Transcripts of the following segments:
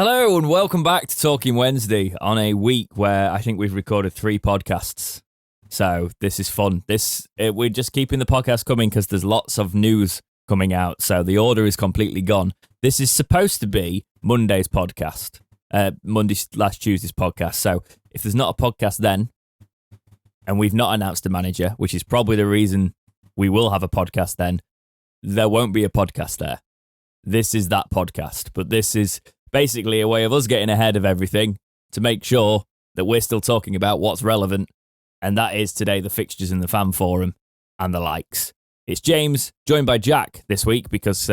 Hello and welcome back to Talking Wednesday on a week where I think we've recorded 3 podcasts. So this is fun. We're just keeping the podcast coming because there's lots of news coming out. So the order is completely gone. This is supposed to be Monday's podcast, Tuesday's podcast. So if there's not a podcast then, and we've not announced a manager, which is probably the reason we will have a podcast then, there won't be a podcast there. This is that podcast, but this is basically a way of us getting ahead of everything to make sure that we're still talking about what's relevant, and that is today the fixtures in the fan forum and the likes. It's James, joined by Jack this week because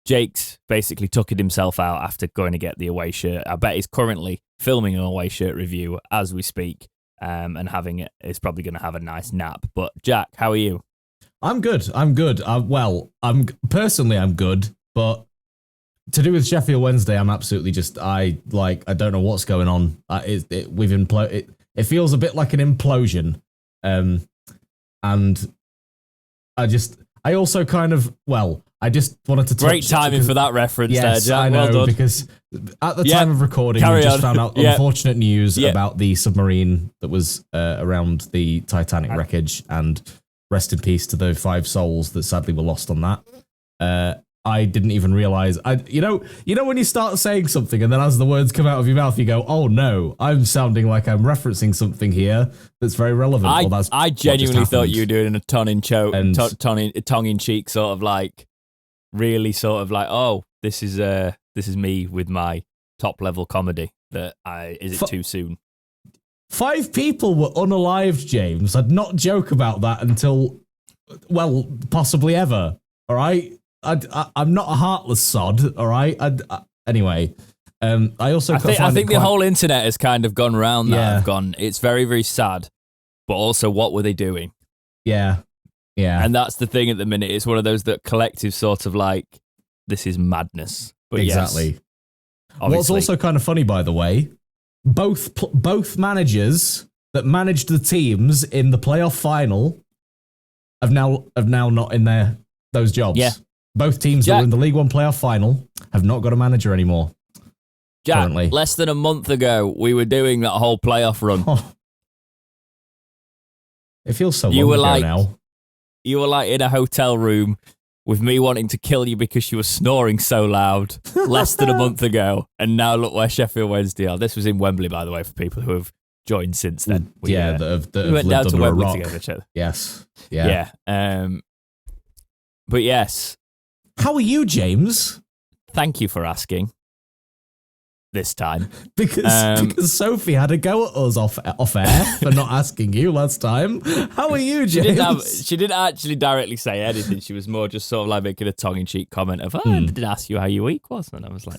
Jake's basically took it himself out after going to get the away shirt. I bet he's currently filming an away shirt review as we speak, and is probably going to have a nice nap. But Jack, how are you? I'm good. I'm good. I'm good, but to do with Sheffield Wednesday, I'm absolutely I don't know what's going on. It feels a bit like an implosion. And I just wanted to Great timing for that reference there, Jack. I know, well done. because at the time of recording, we just found out unfortunate news about the submarine that was around the Titanic wreckage, and rest in peace to the 5 souls that sadly were lost on that. I didn't even realize. You know when you start saying something and then as the words come out of your mouth, you go, "Oh no, I'm sounding like I'm referencing something here that's very relevant." I genuinely thought you were doing a tongue-in-cheek sort of like, really sort of like, "Oh, this is me with my top-level comedy." Is it too soon? 5 people were unalived, James. I'd not joke about that until, possibly ever. All right. I'm not a heartless sod, all right? Anyway, I think the whole internet has kind of gone round that. It's very, very sad, but also what were they doing? Yeah. And that's the thing at the minute. It's one of those that collective sort of like, this is madness. But exactly. Yes, what's also kind of funny, by the way, both managers that managed the teams in the playoff final have now not in those jobs. Yeah. Both teams that were in the League One playoff final have not got a manager anymore. Jack, currently. Less than a month ago, we were doing that whole playoff run. Oh. It feels so long ago now. You were like in a hotel room with me wanting to kill you because you were snoring so loud less than a month ago. And now look where Sheffield Wednesday are. This was in Wembley, by the way, for people who have joined since then. We went down to Wembley together. Yes. Yeah. But yes. How are you, James? Thank you for asking. This time. because Sophie had a go at us off air for not asking you last time. How are you, James? She didn't actually directly say anything. She was more just sort of like making a tongue-in-cheek comment of, I did ask you how your week was. And I was like,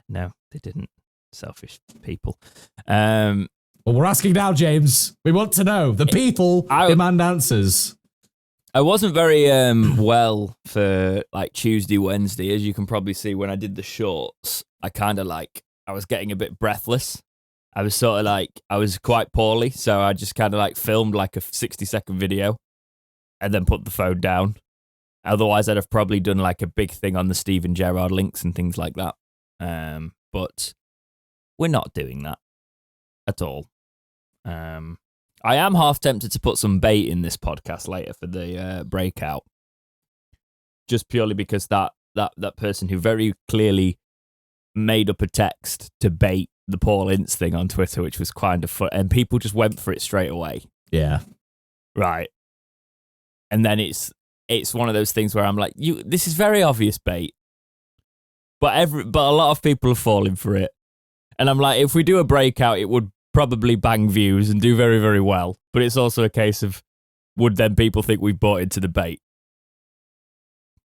no, they didn't. Selfish people. Well, we're asking now, James. We want to know. The people demand answers. I wasn't very well for like Tuesday, Wednesday. As you can probably see when I did the shorts, I was getting a bit breathless. I was quite poorly, so I just kind of like filmed like a 60-second video and then put the phone down. Otherwise, I'd have probably done like a big thing on the Steven Gerrard links and things like that. But we're not doing that at all. I am half tempted to put some bait in this podcast later for the breakout, just purely because that person who very clearly made up a text to bait the Paul Ince thing on Twitter, which was kind of fun, and people just went for it straight away. Yeah, right. And then it's one of those things where I'm like, this is very obvious bait, but a lot of people are falling for it, and I'm like, if we do a breakout, it would probably bang views and do very, very well. But it's also a case of, would then people think we bought into the bait?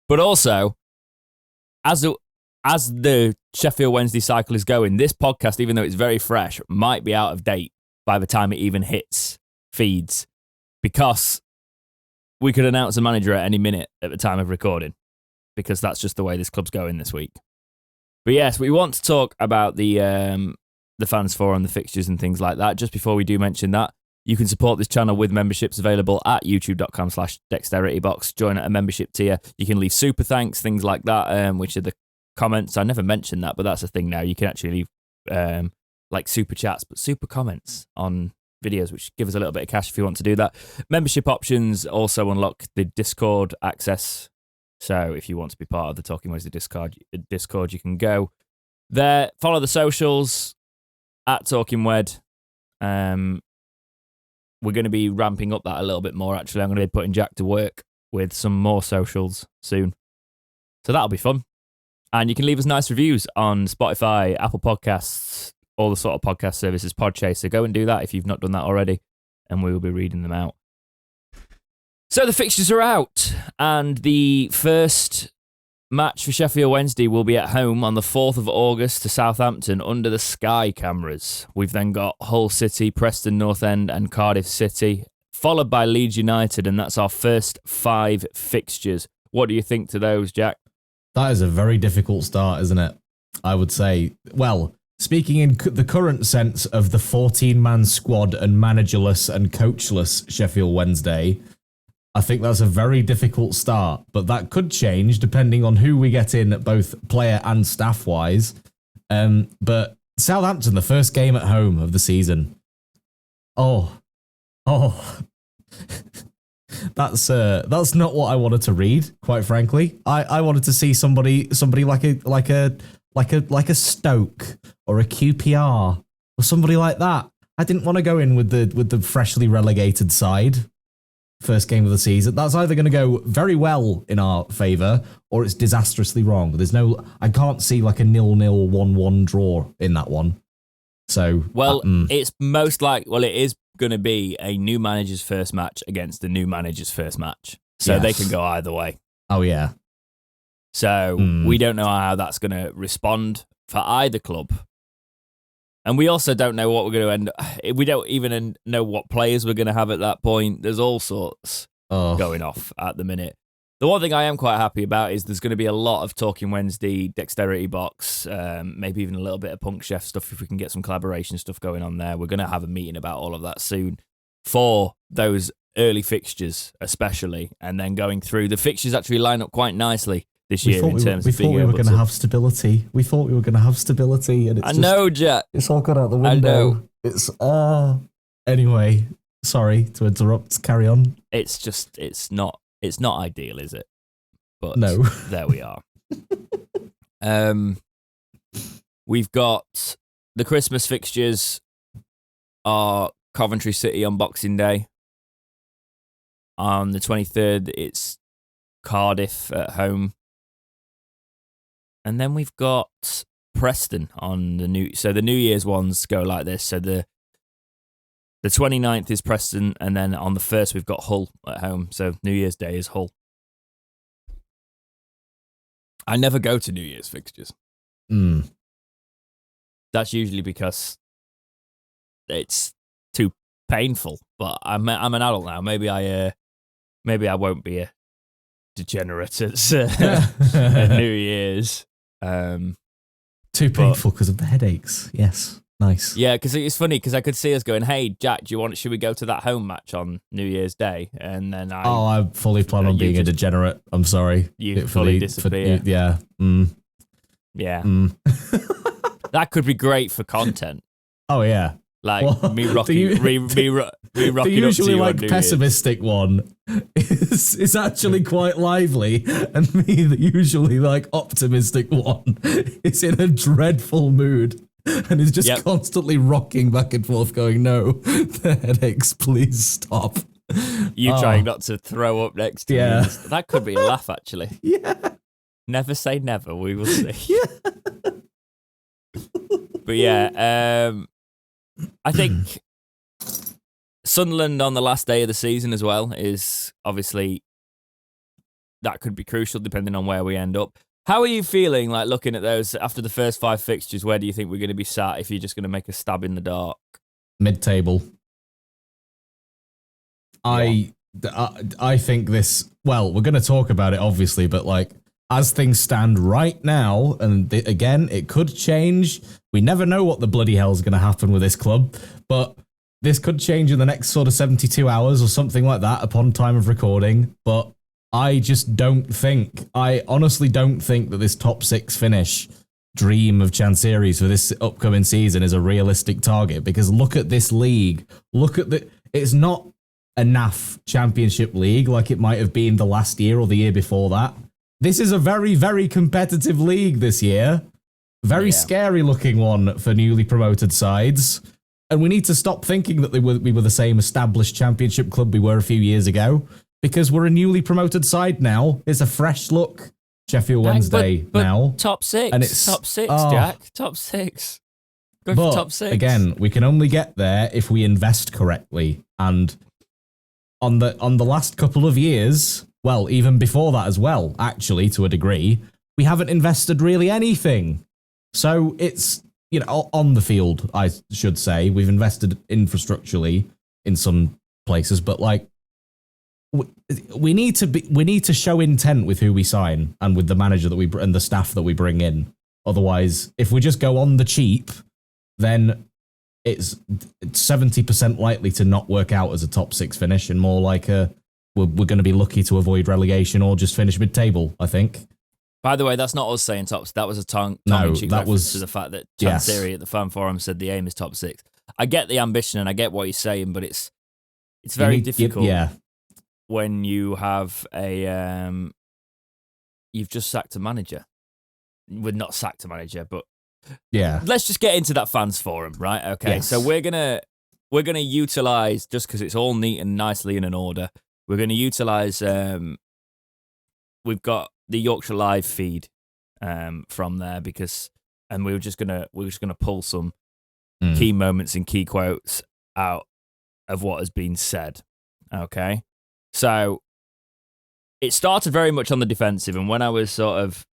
But also, as the Sheffield Wednesday cycle is going, this podcast, even though it's very fresh, might be out of date by the time it even hits feeds, because we could announce a manager at any minute at the time of recording, because that's just the way this club's going this week. But yes, we want to talk about the fans forum, the fixtures and things like that. Just before we do mention that, you can support this channel with memberships available at youtube.com/dexteritybox. Join at a membership tier. You can leave super thanks, things like that, which are the comments. I never mentioned that, but that's a thing now. You can actually leave like super chats, but super comments on videos, which give us a little bit of cash if you want to do that. Membership options also unlock the Discord access. So if you want to be part of the Talking Wednesday Discord, you can go there. Follow the socials at Talking Wed. We're going to be ramping up that a little bit more, actually. I'm going to be putting Jack to work with some more socials soon. So that'll be fun. And you can leave us nice reviews on Spotify, Apple Podcasts, all the sort of podcast services, Podchaser. Go and do that if you've not done that already, and we will be reading them out. So the fixtures are out, and the first match for Sheffield Wednesday will be at home on the 4th of August to Southampton under the Sky cameras. We've then got Hull City, Preston North End and Cardiff City, followed by Leeds United, and that's our first 5 fixtures. What do you think to those, Jack? That is a very difficult start, isn't it? I would say. Well, speaking in the current sense of the 14-man squad and managerless and coachless Sheffield Wednesday, I think that's a very difficult start, but that could change depending on who we get in, both player and staff-wise. But Southampton, the first game at home of the season. Oh, that's not what I wanted to read. Quite frankly, I wanted to see somebody like a Stoke or a QPR or somebody like that. I didn't want to go in with the freshly relegated side. First game of the season. That's either going to go very well in our favour or it's disastrously wrong. I can't see like a 0-0, 1-1 draw in that one. So, it's it is going to be a new manager's first match against the new manager's first match. So They can go either way. Oh, yeah. So we don't know how that's going to respond for either club. And we also don't know what we're going to we don't even know what players we're going to have at that point. There's all sorts going off at the minute. The one thing I am quite happy about is there's going to be a lot of Talking Wednesday, Dexterity Box, maybe even a little bit of Punk Chef stuff if we can get some collaboration stuff going on there. We're going to have a meeting about all of that soon for those early fixtures especially, and then going through. The fixtures actually line up quite nicely this year in terms of being able to... We thought we were going to have stability. And it's Jack. It's all gone out the window. It's anyway, sorry to interrupt. Carry on. It's not ideal, is it? But no. There we are. We've got the Christmas fixtures are Coventry City on Boxing Day. On the 23rd, it's Cardiff at home. And then we've got Preston on the New Year's ones go like this. So the 29th is Preston, and then on the 1st we've got Hull at home. So New Year's Day is Hull. I never go to New Year's fixtures. That's usually because it's too painful. But I'm an adult now. Maybe I won't be a degenerate at New Year's. Too painful because of the headaches. Yes, nice. Yeah, because it's funny because I could see us going, "Hey, Jack, should we go to that home match on New Year's Day?" And then I fully plan on being a degenerate. I'm sorry. You fully disappear. Yeah. Yeah. That could be great for content. Oh yeah. Like me rocking, me rocking the usually up to like pessimistic one is actually quite lively, and me, the usually like optimistic one, is in a dreadful mood and is just constantly rocking back and forth, going, "No, the headaches, please stop." You trying not to throw up next to me. That could be a laugh, actually. Yeah. Never say never. We will see. Yeah. But yeah. I think Sunderland on the last day of the season as well is obviously, that could be crucial depending on where we end up. How are you feeling like looking at those after the first 5 fixtures? Where do you think we're going to be sat if you're just going to make a stab in the dark? Mid-table. I think this, well, we're going to talk about it obviously, but like as things stand right now, and again, it could change. We never know what the bloody hell is going to happen with this club, but this could change in the next sort of 72 hours or something like that upon time of recording. But I honestly don't think that this top 6 finish dream of Chancery's for this upcoming season is a realistic target, because look at this league. It's not a NAF championship league like it might have been the last year or the year before that. This is a very, very competitive league this year. Very scary looking one for newly promoted sides. And we need to stop thinking that we were the same established championship club we were a few years ago, because we're a newly promoted side now. It's a fresh look Sheffield Wednesday but now. Top 6. And it's top 6, Jack. Top 6. Go for top 6. Again, we can only get there if we invest correctly. And on the last couple of years, well, even before that as well, actually, to a degree, we haven't invested really anything. So it's, on the field, I should say, we've invested infrastructurally in some places, but we need to show intent with who we sign and with the manager and the staff that we bring in. Otherwise, if we just go on the cheap, then it's 70% likely to not work out as a top 6 finish, and more like we're going to be lucky to avoid relegation or just finish mid-table, I think. By the way, that's not us saying tops. That was a tongue-in-cheek reference to the fact that Chancery at the fan forum said the aim is top 6. I get the ambition and I get what you're saying, but it's very difficult when you have you've just sacked a manager. Well, not sacked a manager, but let's just get into that fans forum, right? Okay, yes. So we're gonna utilize, just because it's all neat and nicely in an order, we're gonna utilize. We've got the Yorkshire Live feed from there, and we're just gonna pull some key moments and key quotes out of what has been said. Okay, so it started very much on the defensive, and when I was sort of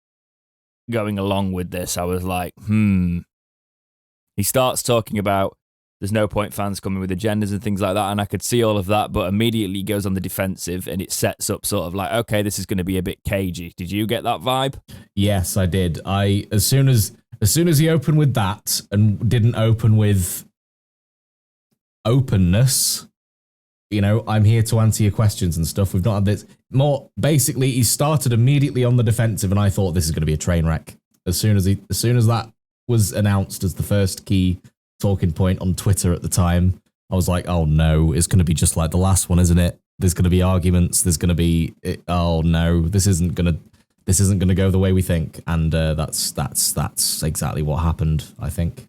going along with this, I was like, He starts talking about there's no point fans coming with agendas and things like that, and I could see all of that, but immediately he goes on the defensive, and it sets up sort of like, okay, this is going to be a bit cagey. Did you get that vibe? Yes, I did. As soon as he opened with that and didn't open with openness, I'm here to answer your questions and stuff. We've not had this. More basically, he started immediately on the defensive, and I thought this is going to be a train wreck. As soon as that was announced as the first key talking point on Twitter at the time, I was like, oh no, it's going to be just like the last one, isn't it? There's going to be arguments. There's going to be, oh no, this isn't going to go the way we think. And that's exactly what happened, I think.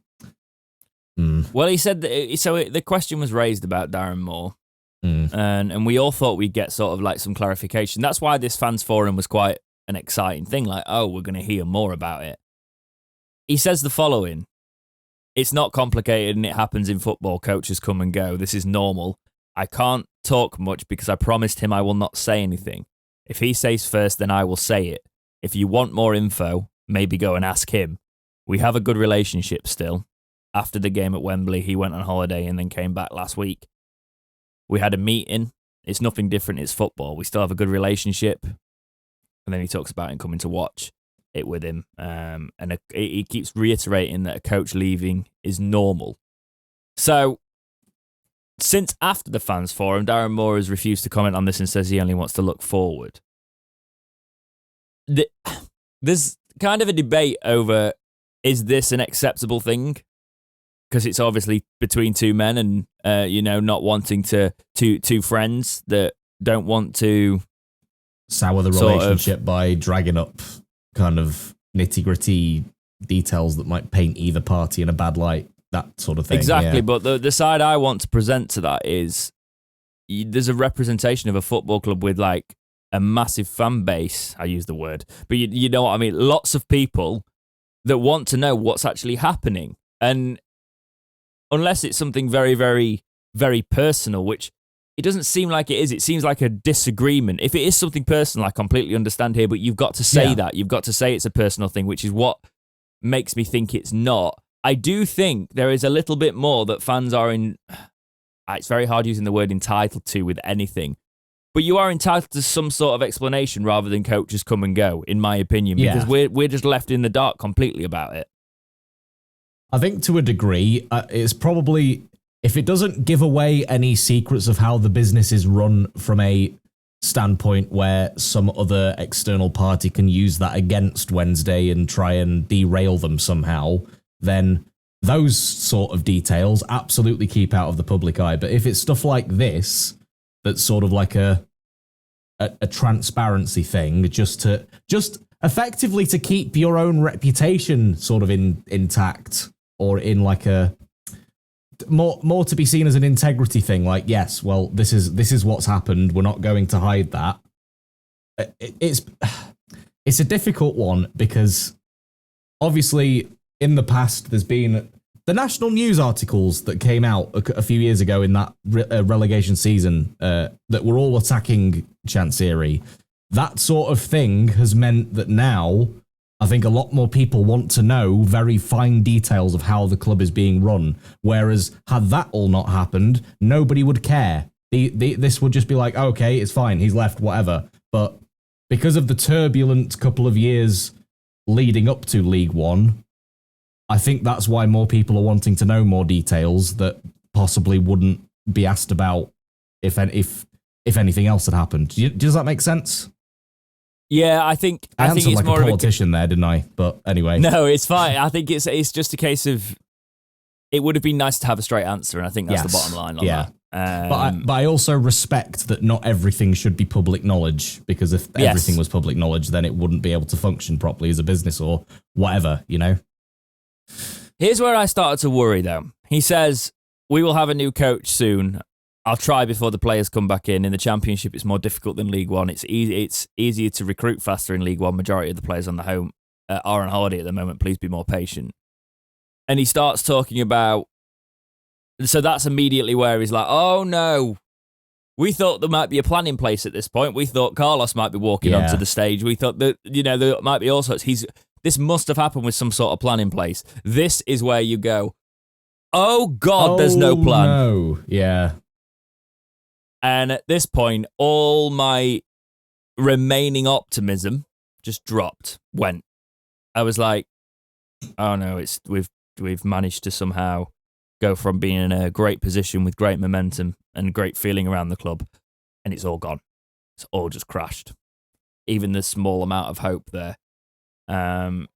Well, he said that, so the question was raised about Darren Moore. And we all thought we'd get sort of like some clarification. That's why this fans forum was quite an exciting thing. Like, oh, we're going to hear more about it. He says the following: "It's not complicated, and it happens in football. Coaches come and go. This is normal. I can't talk much because I promised him I will not say anything. If he says first, then I will say it. If you want more info, maybe go and ask him. We have a good relationship still. After the game at Wembley, he went on holiday and then came back last week. We had a meeting. It's nothing different. It's football. We still have a good relationship." And then he talks about him coming to watch it with him. And he keeps reiterating that a coach leaving is normal. So, since after the fans forum, Darren Moore has refused to comment on this and says he only wants to look forward. There's kind of a debate over, is this an acceptable thing? Because it's obviously between two men and, not wanting two friends that don't want to sour the relationship by dragging up kind of nitty-gritty details that might paint either party in a bad light, that sort of thing. Exactly, yeah. But the side I want to present to that is there's a representation of a football club with like a massive fan base, I use the word, but you know what I mean, lots of people that want to know what's actually happening. And unless it's something very, very, very personal, which it doesn't seem like it is. It seems like a disagreement. If it is something personal, I completely understand here, but you've got to say that. You've got to say it's a personal thing, which is what makes me think it's not. I do think there is a little bit more that fans are in... It's very hard using the word entitled to with anything, but you are entitled to some sort of explanation rather than coaches come and go, in my opinion, because we're just left in the dark completely about it. I think to a degree, it's probably, if it doesn't give away any secrets of how the business is run from a standpoint where some other external party can use that against Wednesday and try and derail them somehow, then those sort of details absolutely keep out of the public eye. But if it's stuff like this, that's sort of like a transparency thing, just effectively to keep your own reputation sort of intact, or in like a more to be seen as an integrity thing. Like, yes, well, this is what's happened. We're not going to hide that. It's a difficult one because obviously in the past there's been the national news articles that came out a few years ago in that relegation season that were all attacking Chancery. That sort of thing has meant that now I think a lot more people want to know very fine details of how the club is being run. Whereas had that all not happened, nobody would care. This would just be like, okay, it's fine, he's left, whatever. But because of the turbulent couple of years leading up to League One, I think that's why more people are wanting to know more details that possibly wouldn't be asked about if anything else had happened. Does that make sense? Yeah, I think it's like more a politician there, didn't I? But anyway, no, it's fine. I think it's just a case of it would have been nice to have a straight answer, and I think that's the bottom line on that. But I also respect that not everything should be public knowledge, because if everything was public knowledge, then it wouldn't be able to function properly as a business or whatever, you know? Here's where I started to worry, though. He says, we will have a new coach soon. I'll try before the players come back in. In the Championship, it's more difficult than League One. It's easier to recruit faster in League One. Majority of the players on the home are on holiday at the moment. Please be more patient. And he starts talking about... So that's immediately where he's like, oh, no. We thought there might be a plan in place at this point. We thought Carlos might be walking onto the stage. We thought that, there might be all sorts. This must have happened with some sort of plan in place. This is where you go, oh, God, there's no plan. No, yeah. And at this point, all my remaining optimism just went. I was like, oh no, we've managed to somehow go from being in a great position with great momentum and great feeling around the club, and it's all gone. It's all just crashed. Even the small amount of hope there. And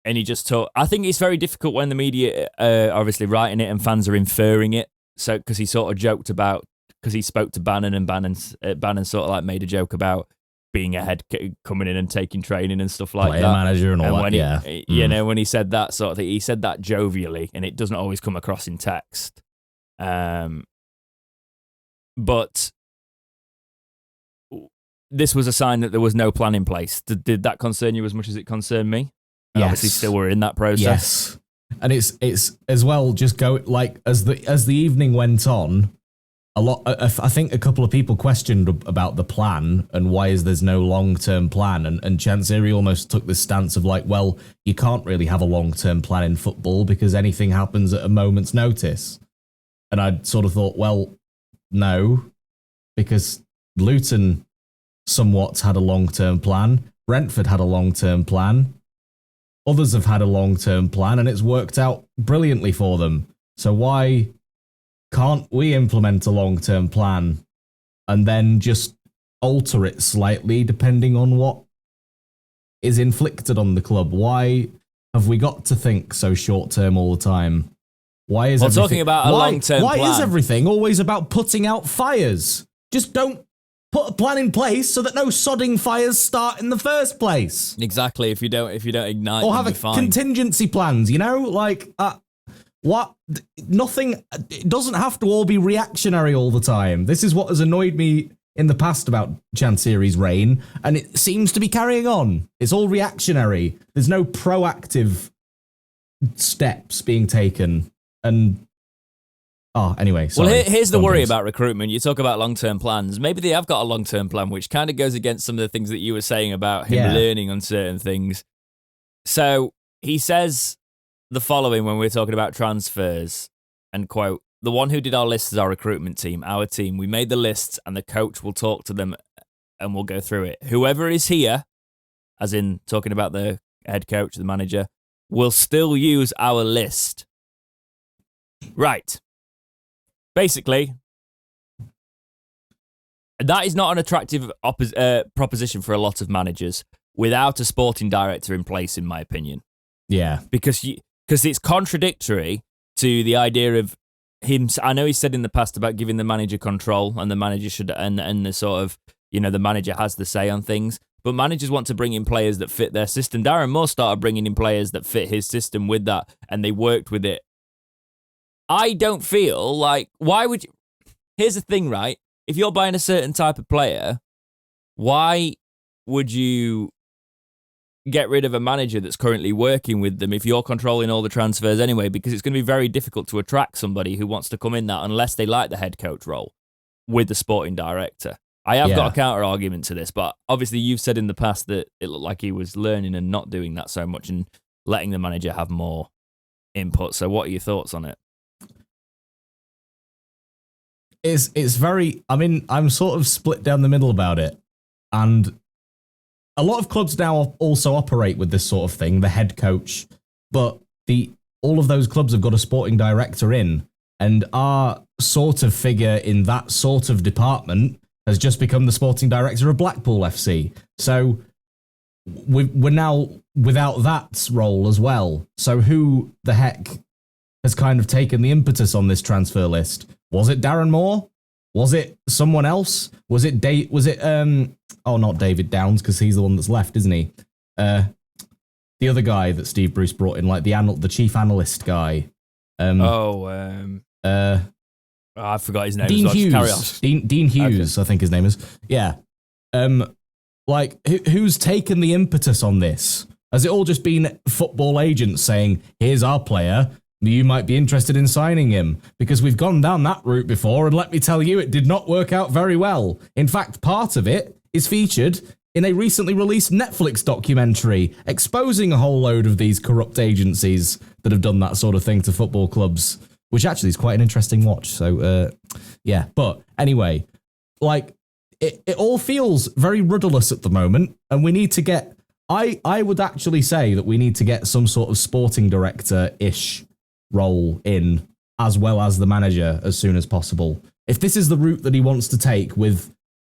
he just talked. I think it's very difficult when the media are obviously writing it and fans are inferring it. So, because he sort of joked about, because he spoke to Bannon, and Bannon sort of like made a joke about being a head coming in and taking training and stuff like Player that. Manager and all that, When he said that sort of thing, he said that jovially, and it doesn't always come across in text. But this was a sign that there was no plan in place. Did that concern you as much as it concerned me? And obviously still we're in that process. Yes. And it's as well, just go like as the evening went on, I think a couple of people questioned about the plan and why there's no long-term plan, and Chancery almost took this stance of like, well, you can't really have a long-term plan in football because anything happens at a moment's notice. And I sort of thought, well, no, because Luton somewhat had a long-term plan, Brentford had a long-term plan, others have had a long-term plan, and it's worked out brilliantly for them. So why can't we implement a long-term plan and then just alter it slightly depending on what is inflicted on the club? Why have we got to think so short-term all the time? Why is talking about a long-term plan? Why is everything always about putting out fires? Just don't put a plan in place so that no sodding fires start in the first place. Exactly. If you don't ignite, or have a contingency plans. What? Nothing. It doesn't have to all be reactionary all the time. This is what has annoyed me in the past about Chancery's reign, and it seems to be carrying on. It's all reactionary. There's no proactive steps being taken. And anyway. Sorry. Well, here's the worry about recruitment. You talk about long-term plans. Maybe they have got a long-term plan, which kind of goes against some of the things that you were saying about him learning on certain things. So he says the following when we're talking about transfers, and quote, "The one who did our lists is our recruitment team, our team. We made the lists and the coach will talk to them and we'll go through it. Whoever is here," as in talking about the head coach, the manager, "will still use our list." Right. Basically, That is not an attractive proposition for a lot of managers without a sporting director in place, in my opinion. Yeah. Because it's contradictory to the idea of him. I know he said in the past about giving the manager control, and the manager should, and the sort of, the manager has the say on things. But managers want to bring in players that fit their system. Darren Moore started bringing in players that fit his system with that, and they worked with it. I don't feel like, why would you? Here's the thing, right? If you're buying a certain type of player, why would you get rid of a manager that's currently working with them if you're controlling all the transfers anyway? Because it's going to be very difficult to attract somebody who wants to come in that unless they like the head coach role with the sporting director. I have got a counter argument to this, but obviously you've said in the past that it looked like he was learning and not doing that so much and letting the manager have more input. So what are your thoughts on it? It's very, I mean, I'm sort of split down the middle about it. And a lot of clubs now also operate with this sort of thing, the head coach, but all of those clubs have got a sporting director in, and our sort of figure in that sort of department has just become the sporting director of Blackpool FC. So we're now without that role as well. So who the heck has kind of taken the impetus on this transfer list? Was it Darren Moore? Was it someone else? Was it not David Downs, because he's the one that's left, isn't he? The other guy that Steve Bruce brought in, like the chief analyst guy. I forgot his name. Dean Hughes. Dean Hughes, okay. I think his name is. Yeah. Who's taken the impetus on this? Has it all just been football agents saying, here's our player, you might be interested in signing him? Because we've gone down that route before, and let me tell you, it did not work out very well. In fact, part of it is featured in a recently released Netflix documentary exposing a whole load of these corrupt agencies that have done that sort of thing to football clubs, which actually is quite an interesting watch. So, yeah. But anyway, it all feels very rudderless at the moment, and we need to get... I would actually say that we need to get some sort of sporting director-ish role in, as well as the manager, as soon as possible. If this is the route that he wants to take with...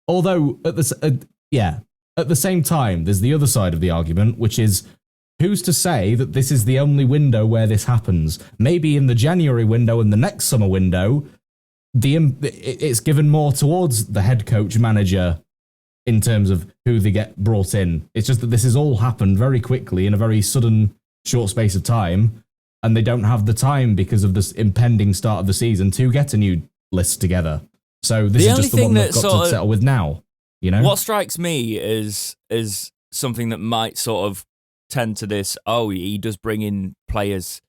Although, at the same time, there's the other side of the argument, which is, who's to say that this is the only window where this happens? Maybe in the January window and the next summer window, it's given more towards the head coach manager in terms of who they get brought in. It's just that this has all happened very quickly in a very sudden, short space of time, and they don't have the time because of this impending start of the season to get a new list together. So this is just the one they've got to settle with now. You know, what strikes me is something that might sort of tend to this. Oh, he does bring in players.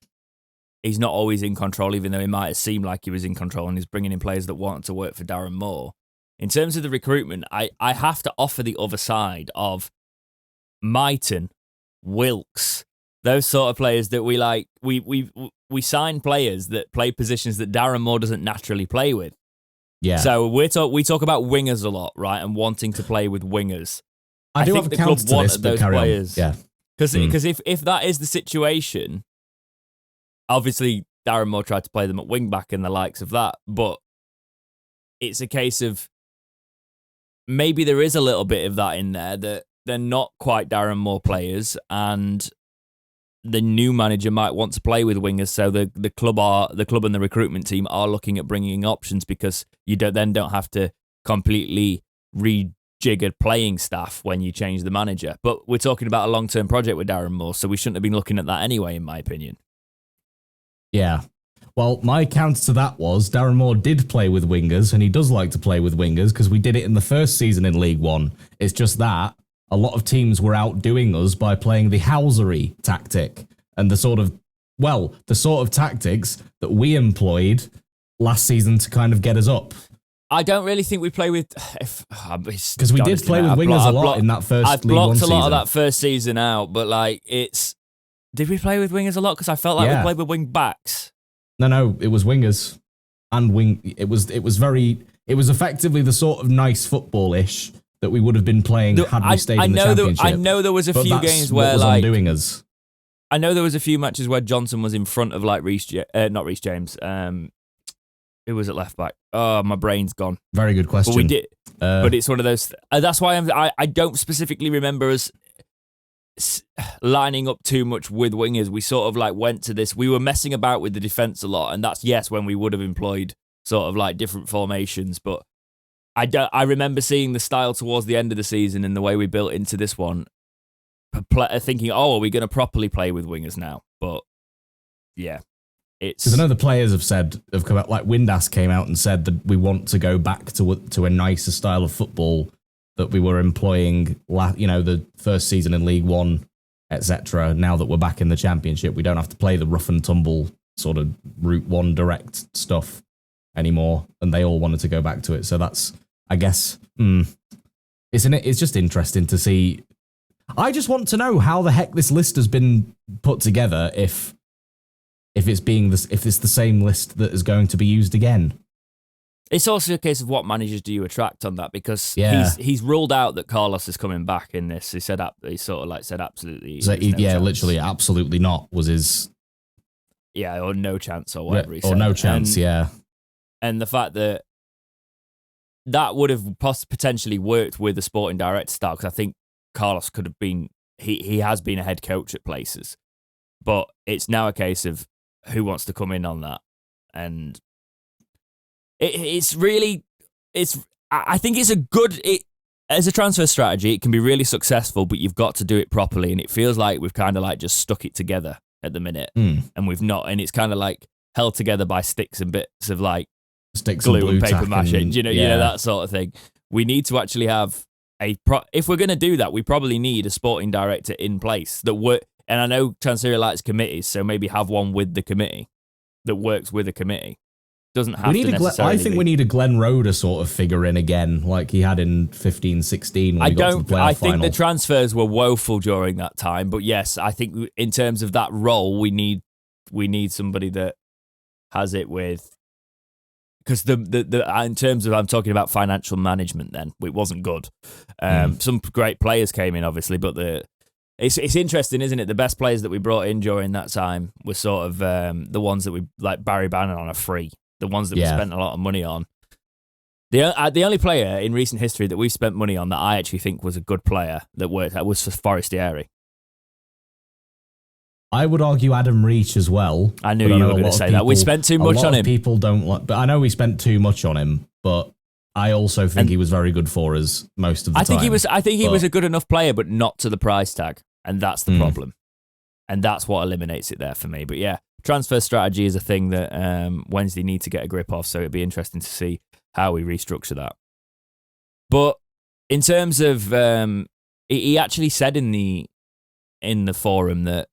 He's not always in control, even though it might seem like he was in control, and he's bringing in players that want to work for Darren Moore. In terms of the recruitment, I have to offer the other side of Mighton, Wilkes, those sort of players that we like. We sign players that play positions that Darren Moore doesn't naturally play with. Yeah. So we talk about wingers a lot, right? And wanting to play with wingers. I do think have the a counter club to this, but carry players. On. Yeah. Because if that is the situation, obviously Darren Moore tried to play them at wing back and the likes of that, but it's a case of maybe there is a little bit of that in there, that they're not quite Darren Moore players, and the new manager might want to play with wingers. So the club and the recruitment team are looking at bringing options, because you don't have to completely rejig a playing staff when you change the manager. But we're talking about a long-term project with Darren Moore, so we shouldn't have been looking at that anyway, in my opinion. Yeah. Well, my counter to that was Darren Moore did play with wingers, and he does like to play with wingers, because we did it in the first season in League One. It's just that a lot of teams were outdoing us by playing the housery tactic, and the sort of tactics that we employed last season to kind of get us up. I don't really think we play with... Because we did play with wingers a lot in that first League One season. I've blocked a lot of that first season out, but did we play with wingers a lot? Because I felt like we played with wing backs. No, it was wingers and wing. It was effectively the sort of nice football-ish that we would have been playing had we stayed in the Championship. I know there was a few games where undoing us. I know there was a few matches where Johnson was in front of not Reece James. Who was at left back? Oh, my brain's gone. Very good question. But we did, but it's one of those. That's why I don't specifically remember us lining up too much with wingers. We sort of like went to this. We were messing about with the defense a lot, and that's when we would have employed sort of like different formations. But I remember seeing the style towards the end of the season and the way we built into this one, thinking, oh, are we going to properly play with wingers now? But yeah. Because I know the players have come out, like Windass came out and said that we want to go back to a nicer style of football that we were employing, the first season in League One, etc. Now that we're back in the Championship, we don't have to play the rough and tumble sort of Route 1 direct stuff anymore, and they all wanted to go back to it. So that's, I guess, isn't it? It's just interesting to see. I just want to know how the heck this list has been put together. If it's the same list that is going to be used again. It's also a case of what managers do you attract on that, because he's ruled out that Carlos is coming back in this. He said absolutely. So literally absolutely not was his. Yeah, or no chance or whatever he said. Or no chance, And the fact that would have potentially worked with the sporting director style, because I think Carlos could have been. He has been a head coach at places, but it's now a case of who wants to come in on that. And I think it's a good, as a transfer strategy, it can be really successful, but you've got to do it properly. And it feels like we've kind of like just stuck it together at the minute. And we've not, and it's kind of like held together by sticks and bits of like sticks glue and paper mache, and, that sort of thing. We need to actually have if we're going to do that, we probably need a sporting director in place that work. And I know Transfer likes committees, so maybe have one with the committee that works with a committee. Doesn't have to necessarily I think we need a Glenn Roeder sort of figure in again, like he had in 15-16 when we got to the playoff final. I think the transfers were woeful during that time, but yes, I think in terms of that role, we need somebody that has it with, because the in terms of, I'm talking about financial management. Then it wasn't good. Some great players came in, obviously, but It's interesting, isn't it? The best players that we brought in during that time were sort of the ones that we, like Barry Bannon on a free, the ones that we spent a lot of money on. The only player in recent history that we've spent money on that I actually think was a good player that worked was for Forestieri. I would argue Adam Reach as well. I knew you were going to say that. We spent too much on him. People don't like, but I know we spent too much on him, but I also think he was very good for us most of the time. I think he was a good enough player, but not to the price tag. And that's the problem. And that's what eliminates it there for me. But yeah, transfer strategy is a thing that Wednesday need to get a grip of. So it'd be interesting to see how we restructure that. But in terms of, he actually said in the forum that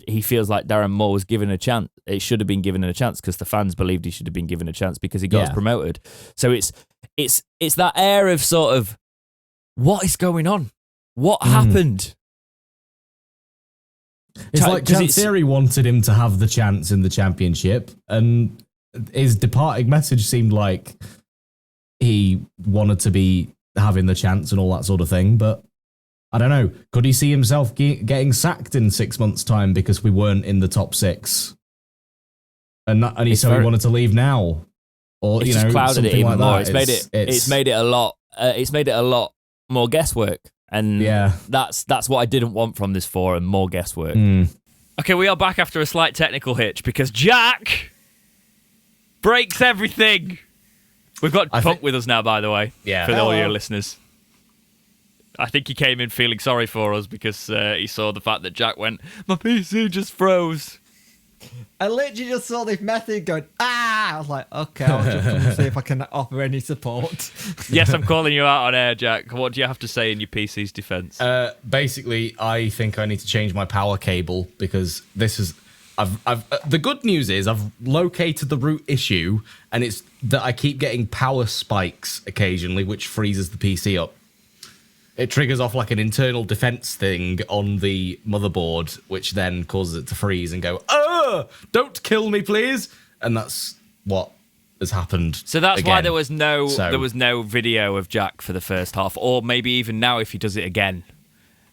he feels like Darren Moore was given a chance. It should have been given a chance because the fans believed he should have been given a chance because he got us promoted. So it's that air of sort of, what is going on? What happened? It's like Chansiri wanted him to have the chance in the Championship, and his departing message seemed like he wanted to be having the chance and all that sort of thing, but I don't know. Could he see himself getting sacked in 6 months' time because we weren't in the top six? And he wanted to leave now, or it's just clouded it even more. It's made it a lot. It's made it a lot more guesswork, and that's what I didn't want from this forum. More guesswork. Okay, we are back after a slight technical hitch because Jack breaks everything. We've got Punk with us now, by the way. Yeah, for all your listeners. I think he came in feeling sorry for us because he saw the fact that Jack went, my PC just froze. I literally just saw this message going, I was like, okay, I'll just come and see if I can offer any support. Yes, I'm calling you out on air, Jack. What do you have to say in your PC's defense? Basically, I think I need to change my power cable because this is... the good news is I've located the root issue, and it's that I keep getting power spikes occasionally, which freezes the PC up. It triggers off like an internal defense thing on the motherboard, which then causes it to freeze and go, don't kill me, please. And that's what has happened. So that's why there was no video of Jack for the first half, or maybe even now if he does it again.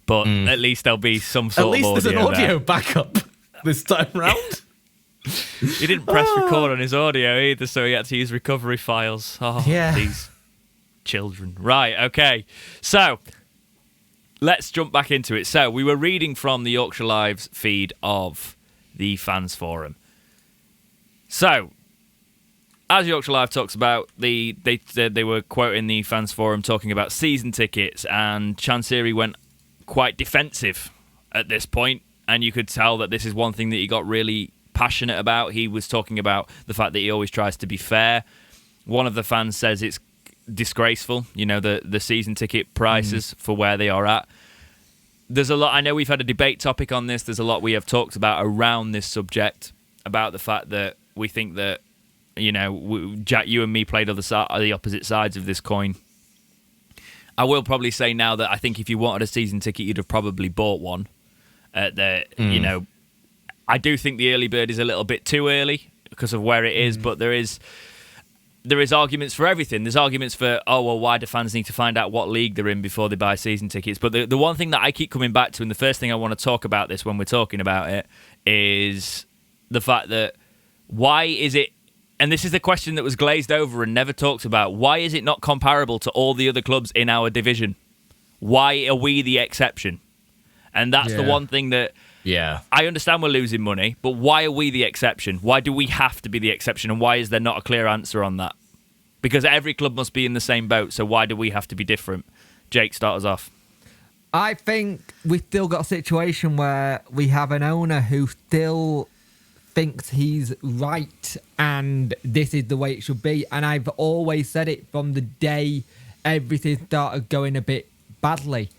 But at least there'll be some sort of audio. At least there's an audio backup this time round. He didn't press record on his audio either, so he had to use recovery files. Oh, Yeah. These children. Right, okay. So, let's jump back into it. So, we were reading from the Yorkshire Live's feed of the fans forum. So, as Yorkshire Live talks about, they were quoting the fans forum talking about season tickets, and Chansiri went quite defensive at this point, and you could tell that this is one thing that he got really passionate about. He was talking about the fact that he always tries to be fair. One of the fans says it's disgraceful, the season ticket prices for where they are at. There's a lot, I know we've had a debate topic on this, there's a lot we have talked about around this subject, about the fact that we think that, Jack, you and me played the opposite sides of this coin. I will probably say now that I think if you wanted a season ticket, you'd have probably bought one. I do think the early bird is a little bit too early because of where it is, but there is arguments for everything. There's arguments for, why do fans need to find out what league they're in before they buy season tickets? But the one thing that I keep coming back to, and the first thing I want to talk about this when we're talking about it, is the fact that why is it, and this is the question that was glazed over and never talked about, why is it not comparable to all the other clubs in our division? Why are we the exception? And that's the one thing that... Yeah. I understand we're losing money, but why are we the exception? Why do we have to be the exception, and why is there not a clear answer on that? Because every club must be in the same boat, so why do we have to be different? Jake, start us off. I think we've still got a situation where we have an owner who still thinks he's right and this is the way it should be. And I've always said it from the day everything started going a bit badly.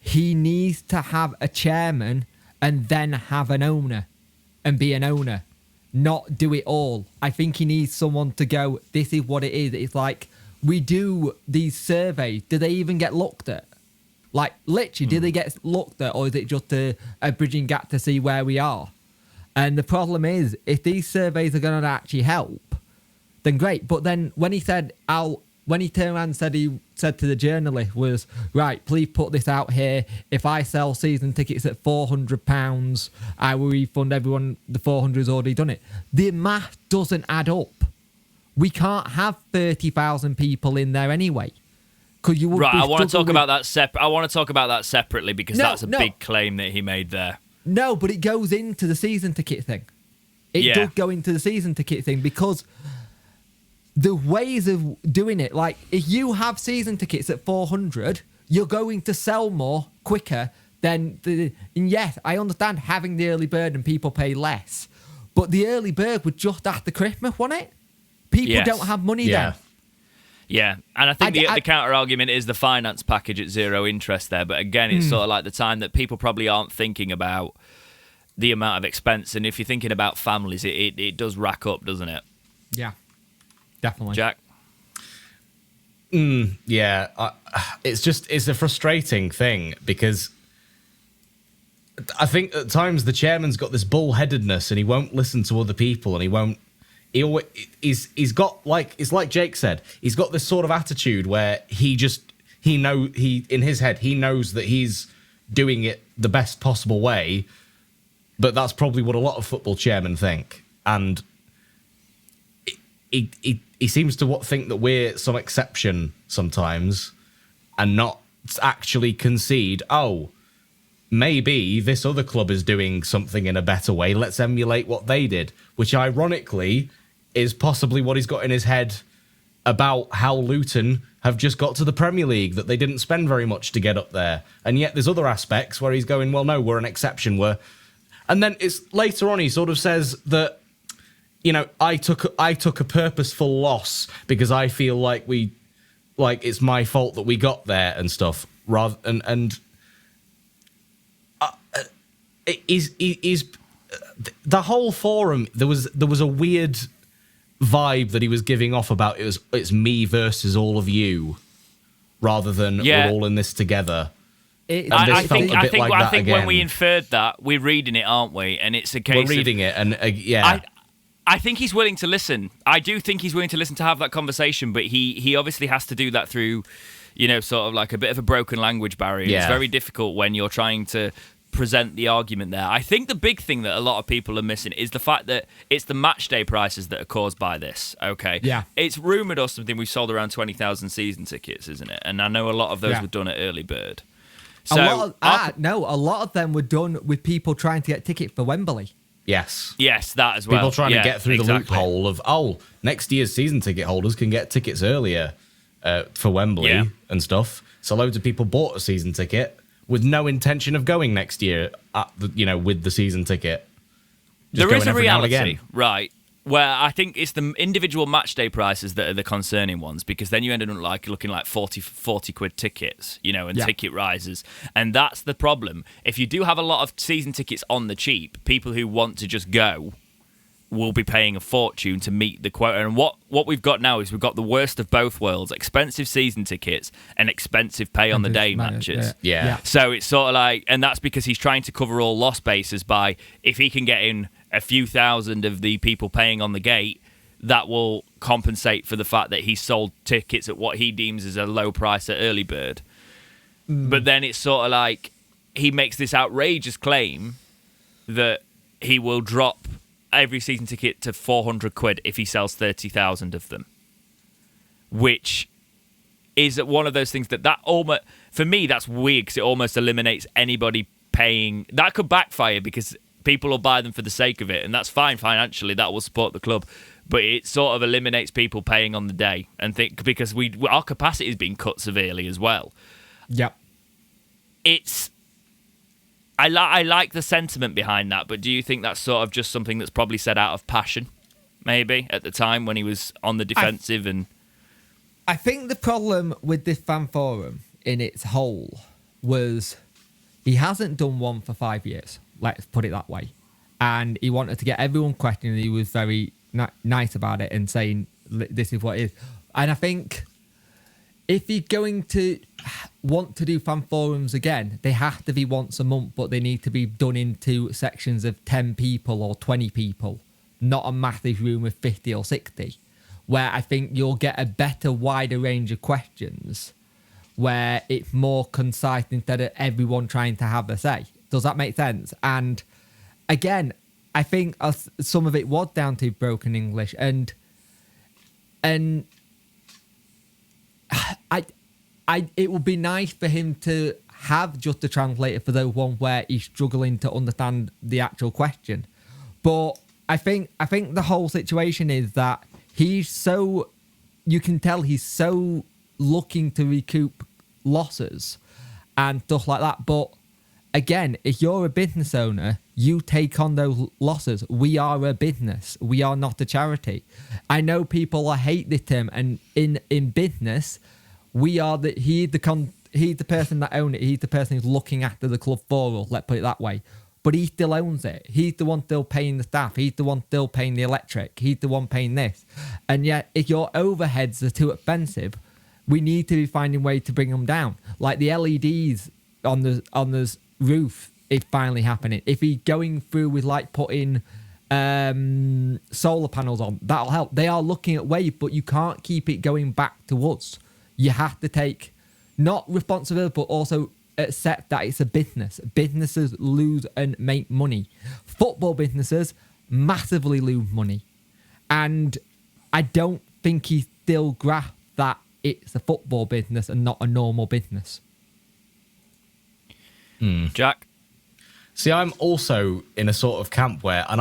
He needs to have a chairman and then have an owner and be an owner, not do it all. I think he needs someone to go, this is what it is. It's like, we do these surveys. Do they even get looked at? Like, literally, do they get looked at, or is it just a bridging gap to see where we are? And the problem is, if these surveys are going to actually help, then great. But then when he said, when he turned around and said to the journalist was, right, please put this out here. If I sell season tickets at £400, I will refund everyone. The 400 has already done it. The math doesn't add up. We can't have 30,000 people in there anyway. You would right, I want to talk about that I want to talk about that separately because that's a big claim that he made there. No, but it goes into the season ticket thing. It does go into the season ticket thing because the ways of doing it, like if you have season tickets at 400, you're going to sell more quicker than and yes, I understand having the early bird and people pay less, but the early bird was just after Christmas, wasn't it? People don't have money then. Yeah, and I think the counter argument is the finance package at zero interest there. But again, it's sort of like the time that people probably aren't thinking about the amount of expense. And if you're thinking about families, it does rack up, doesn't it? Yeah, definitely. Jack? Yeah, it's a frustrating thing because I think at times the chairman's got this bullheadedness and he won't listen to other people and he's got, like, it's like Jake said, he's got this sort of attitude where he in his head he knows that he's doing it the best possible way, but that's probably what a lot of football chairmen think, and he seems to think that we're some exception sometimes and not actually concede, maybe this other club is doing something in a better way, let's emulate what they did, which ironically is possibly what he's got in his head about how Luton have just got to the Premier League, that they didn't spend very much to get up there. And yet there's other aspects where he's going, well, no, we're an exception. And then it's later on he sort of says that, I took a purposeful loss because I feel like it's my fault that we got there and stuff. The whole forum, there was a weird vibe that he was giving off about it's me versus all of you, rather than we're all in this together. I think when we inferred that, we're reading it, aren't we? And it's a case we're reading it, and I think he's willing to listen. I do think he's willing to listen to have that conversation, but he obviously has to do that through, sort of like a bit of a broken language barrier. Yeah. It's very difficult when you're trying to present the argument there. I think the big thing that a lot of people are missing is the fact that it's the match day prices that are caused by this. Okay. Yeah. It's rumoured or something we've sold around 20,000 season tickets, isn't it? And I know a lot of those were done at early bird. So a lot of them were done with people trying to get tickets for Wembley. Yes. Yes, that as well. People trying to get through the loophole of, next year's season ticket holders can get tickets earlier for Wembley and stuff. So loads of people bought a season ticket with no intention of going next year, with the season ticket. There is a reality, right, where I think it's the individual match day prices that are the concerning ones, because then you end up looking like 40 quid tickets, and ticket rises. And that's the problem. If you do have a lot of season tickets on the cheap, people who want to just go will be paying a fortune to meet the quota. And what we've got now is we've got the worst of both worlds: expensive season tickets and expensive pay on the day matches. Yeah. So it's sort of and that's because he's trying to cover all lost bases by, if he can get in a few thousand of the people paying on the gate, that will compensate for the fact that he sold tickets at what he deems as a low price at early bird. But then it's sort of he makes this outrageous claim that he will drop every season ticket to 400 quid if he sells 30,000 of them, which is one of those things that almost, for me, that's weird, because it almost eliminates anybody paying. That could backfire, because people will buy them for the sake of it, and that's fine financially, that will support the club, but it sort of eliminates people paying on the day, and because our capacity is being cut severely as well. Yep. I like the sentiment behind that, but do you think that's sort of just something that's probably said out of passion, maybe, at the time when he was on the defensive? I think the problem with this fan forum in its whole was he hasn't done one for 5 years, let's put it that way. And he wanted to get everyone questioning. He was very nice about it and saying, this is what it is. And I think if you're going to want to do fan forums again, they have to be once a month, but they need to be done into sections of 10 people or 20 people, not a massive room of 50 or 60, where I think you'll get a better, wider range of questions, where it's more concise instead of everyone trying to have a say. Does that make sense? And again, I think some of it was down to broken English, and it would be nice for him to have just a translator for those ones where he's struggling to understand the actual question. But I think the whole situation is that you can tell he's so looking to recoup losses and stuff like that. But again, if you're a business owner, you take on those losses. We are a business. We are not a charity. I know people hate this term, and in business, he's the person that owns it. He's the person who's looking after the club for us, let's put it that way. But he still owns it. He's the one still paying the staff. He's the one still paying the electric. He's the one paying this. And yet, if your overheads are too expensive, we need to be finding ways to bring them down. Like the LEDs on the roof is finally happening. If he's going through with putting solar panels on, that'll help. They are looking at ways, but you can't keep it going back to us. You have to take not responsibility, but also accept that it's a business. Businesses lose and make money. Football businesses massively lose money. And I don't think he still grasped that it's a football business and not a normal business. Jack? See, I'm also in a sort of camp where, and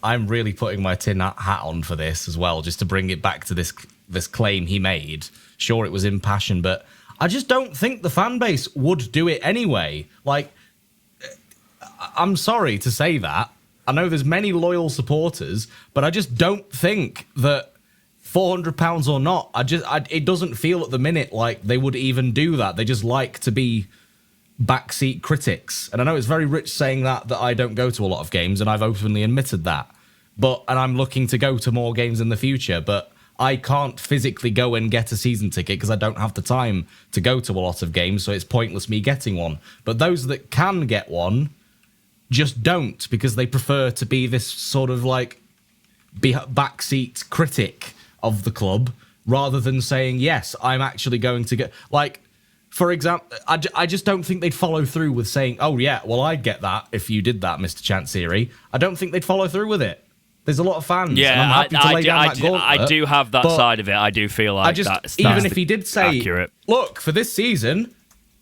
I'm really putting my tin hat on for this as well, just to bring it back to this claim he made. Sure, it was impassioned, but I just don't think the fan base would do it anyway. I'm sorry to say that. I know there's many loyal supporters, but I just don't think that £400 or not, it doesn't feel at the minute like they would even do that. They just like to be backseat critics. And I know it's very rich saying that I don't go to a lot of games, and I've openly admitted that. And I'm looking to go to more games in the future, but I can't physically go and get a season ticket because I don't have the time to go to a lot of games, so it's pointless me getting one. But those that can get one just don't, because they prefer to be this sort of backseat critic of the club rather than saying, yes, I'm actually going to get... for example, I just don't think they'd follow through with saying, oh, yeah, well, I'd get that if you did that, Mr. Chansiri. I don't think they'd follow through with it. There's a lot of fans. Yeah, and I'm happy to lay down that gauntlet, I do have that side of it. I do feel like that's even if he did say, accurate. Look, for this season,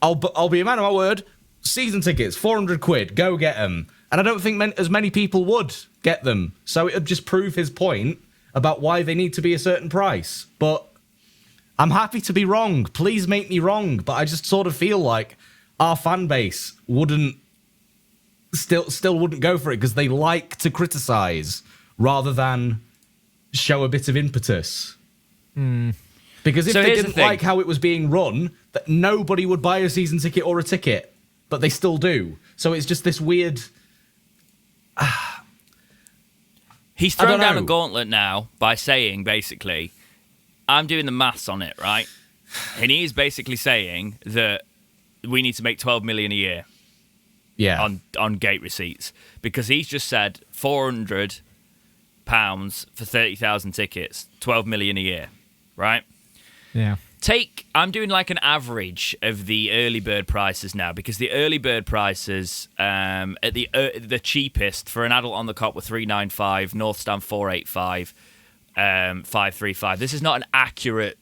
I'll be a man of my word, season tickets, 400 quid, go get them. And I don't think as many people would get them. So it would just prove his point about why they need to be a certain price. But I'm happy to be wrong. Please make me wrong. But I just sort of feel like our fan base still wouldn't go for it because they like to criticize rather than show a bit of impetus. Because if they didn't like how it was being run, that nobody would buy a season ticket or a ticket. But they still do. So it's just this weird... He's thrown down a gauntlet now by saying, basically, I'm doing the maths on it, right? And he's basically saying that we need to make 12 million a year on gate receipts. Because he's just said £400 for 30,000 tickets, 12 million a year, right? Yeah. I'm doing like an average of the early bird prices now, because the early bird prices at the cheapest for an adult on the cop were $395, North Stand $485, $535. This is not an accurate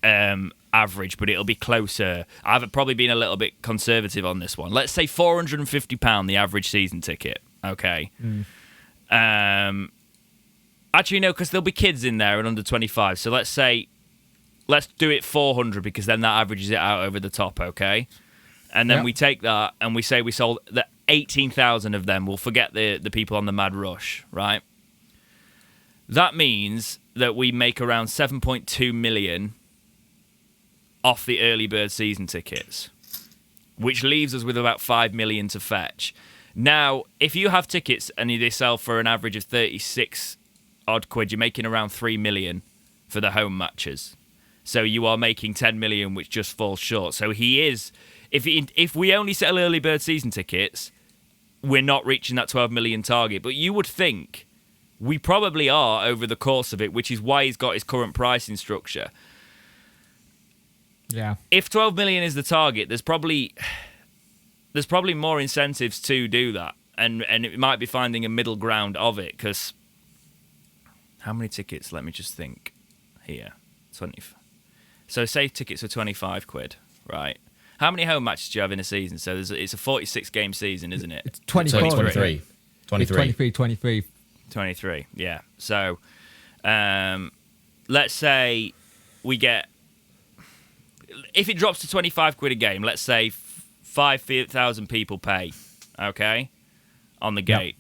average, but it'll be closer. I've probably been a little bit conservative on this one. Let's say £450 the average season ticket. Okay. Actually, no, because there'll be kids in there and under 25. So let's do it 400 because then that averages it out over the top, okay? And then we take that and we say we sold the 18,000 of them. We'll forget the people on the mad rush, right? That means that we make around 7.2 million off the early bird season tickets, which leaves us with about 5 million to fetch. Now, if you have tickets and they sell for an average of 36 odd quid, you're making around 3 million for the home matches. So you are making 10 million, which just falls short. So he is, if we only sell early bird season tickets, we're not reaching that 12 million target. But you would think we probably are over the course of it, which is why he's got his current pricing structure. Yeah. If 12 million is the target, there's probably more incentives to do that, and it might be finding a middle ground of it. Because how many tickets? Let me just think here. 25. So say tickets are 25 quid, right? How many home matches do you have in a season? So it's a 46-game season, isn't it? It's 23. 23, yeah. So let's say we get... If it drops to 25 quid a game, let's say 5,000 people pay, okay, on the gate.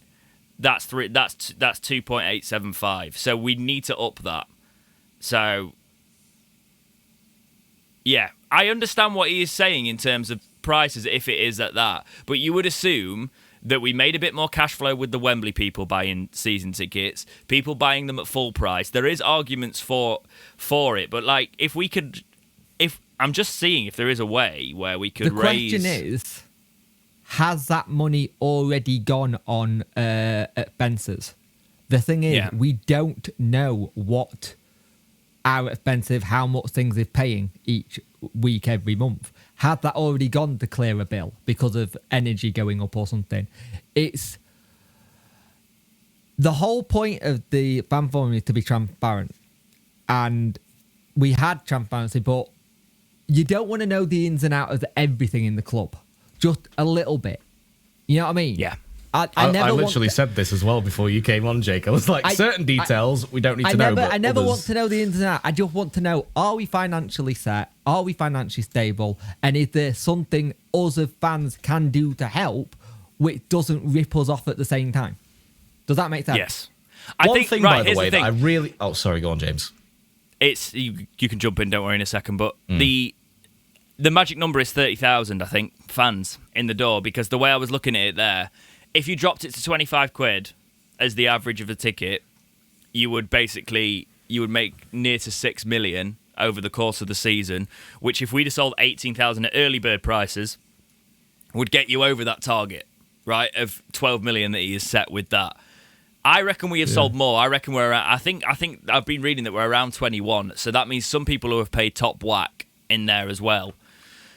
Yep. That's 2.875. So we need to up that. So... Yeah, I understand what he is saying in terms of prices if it is at that, but you would assume that we made a bit more cash flow with the Wembley people buying season tickets, people buying them at full price. There is arguments for it, but like if I'm just seeing if there is a way where we could raise... The question is, has that money already gone on expenses? The thing is, we don't know what our expensive, how much things is paying each week, every month. Had that already gone to clear a bill because of energy going up or something? It's the whole point of the fan forum is to be transparent, and we had transparency, but you don't want to know the ins and outs of everything in the club, just a little bit. You know what I mean? Yeah. I literally said this as well before you came on, Jake. I was like, certain details we don't need to know. But I never want to know the ins and outs. I just want to know, are we financially set? Are we financially stable? And is there something us as fans can do to help which doesn't rip us off at the same time? Does that make sense? Yes. One thing, by the way, that I really... Oh, sorry, go on, James. It's you can jump in, don't worry, in a second, but the magic number is 30,000, I think, fans in the door, because the way I was looking at it there... If you dropped it to 25 quid as the average of the ticket, you would make near to 6 million over the course of the season, which if we'd have sold 18,000 at early bird prices, would get you over that target, right, of 12 million that he is set with that. I reckon we have sold more. I reckon we're around, I think I've been reading that we're around 21, so that means some people who have paid top whack in there as well.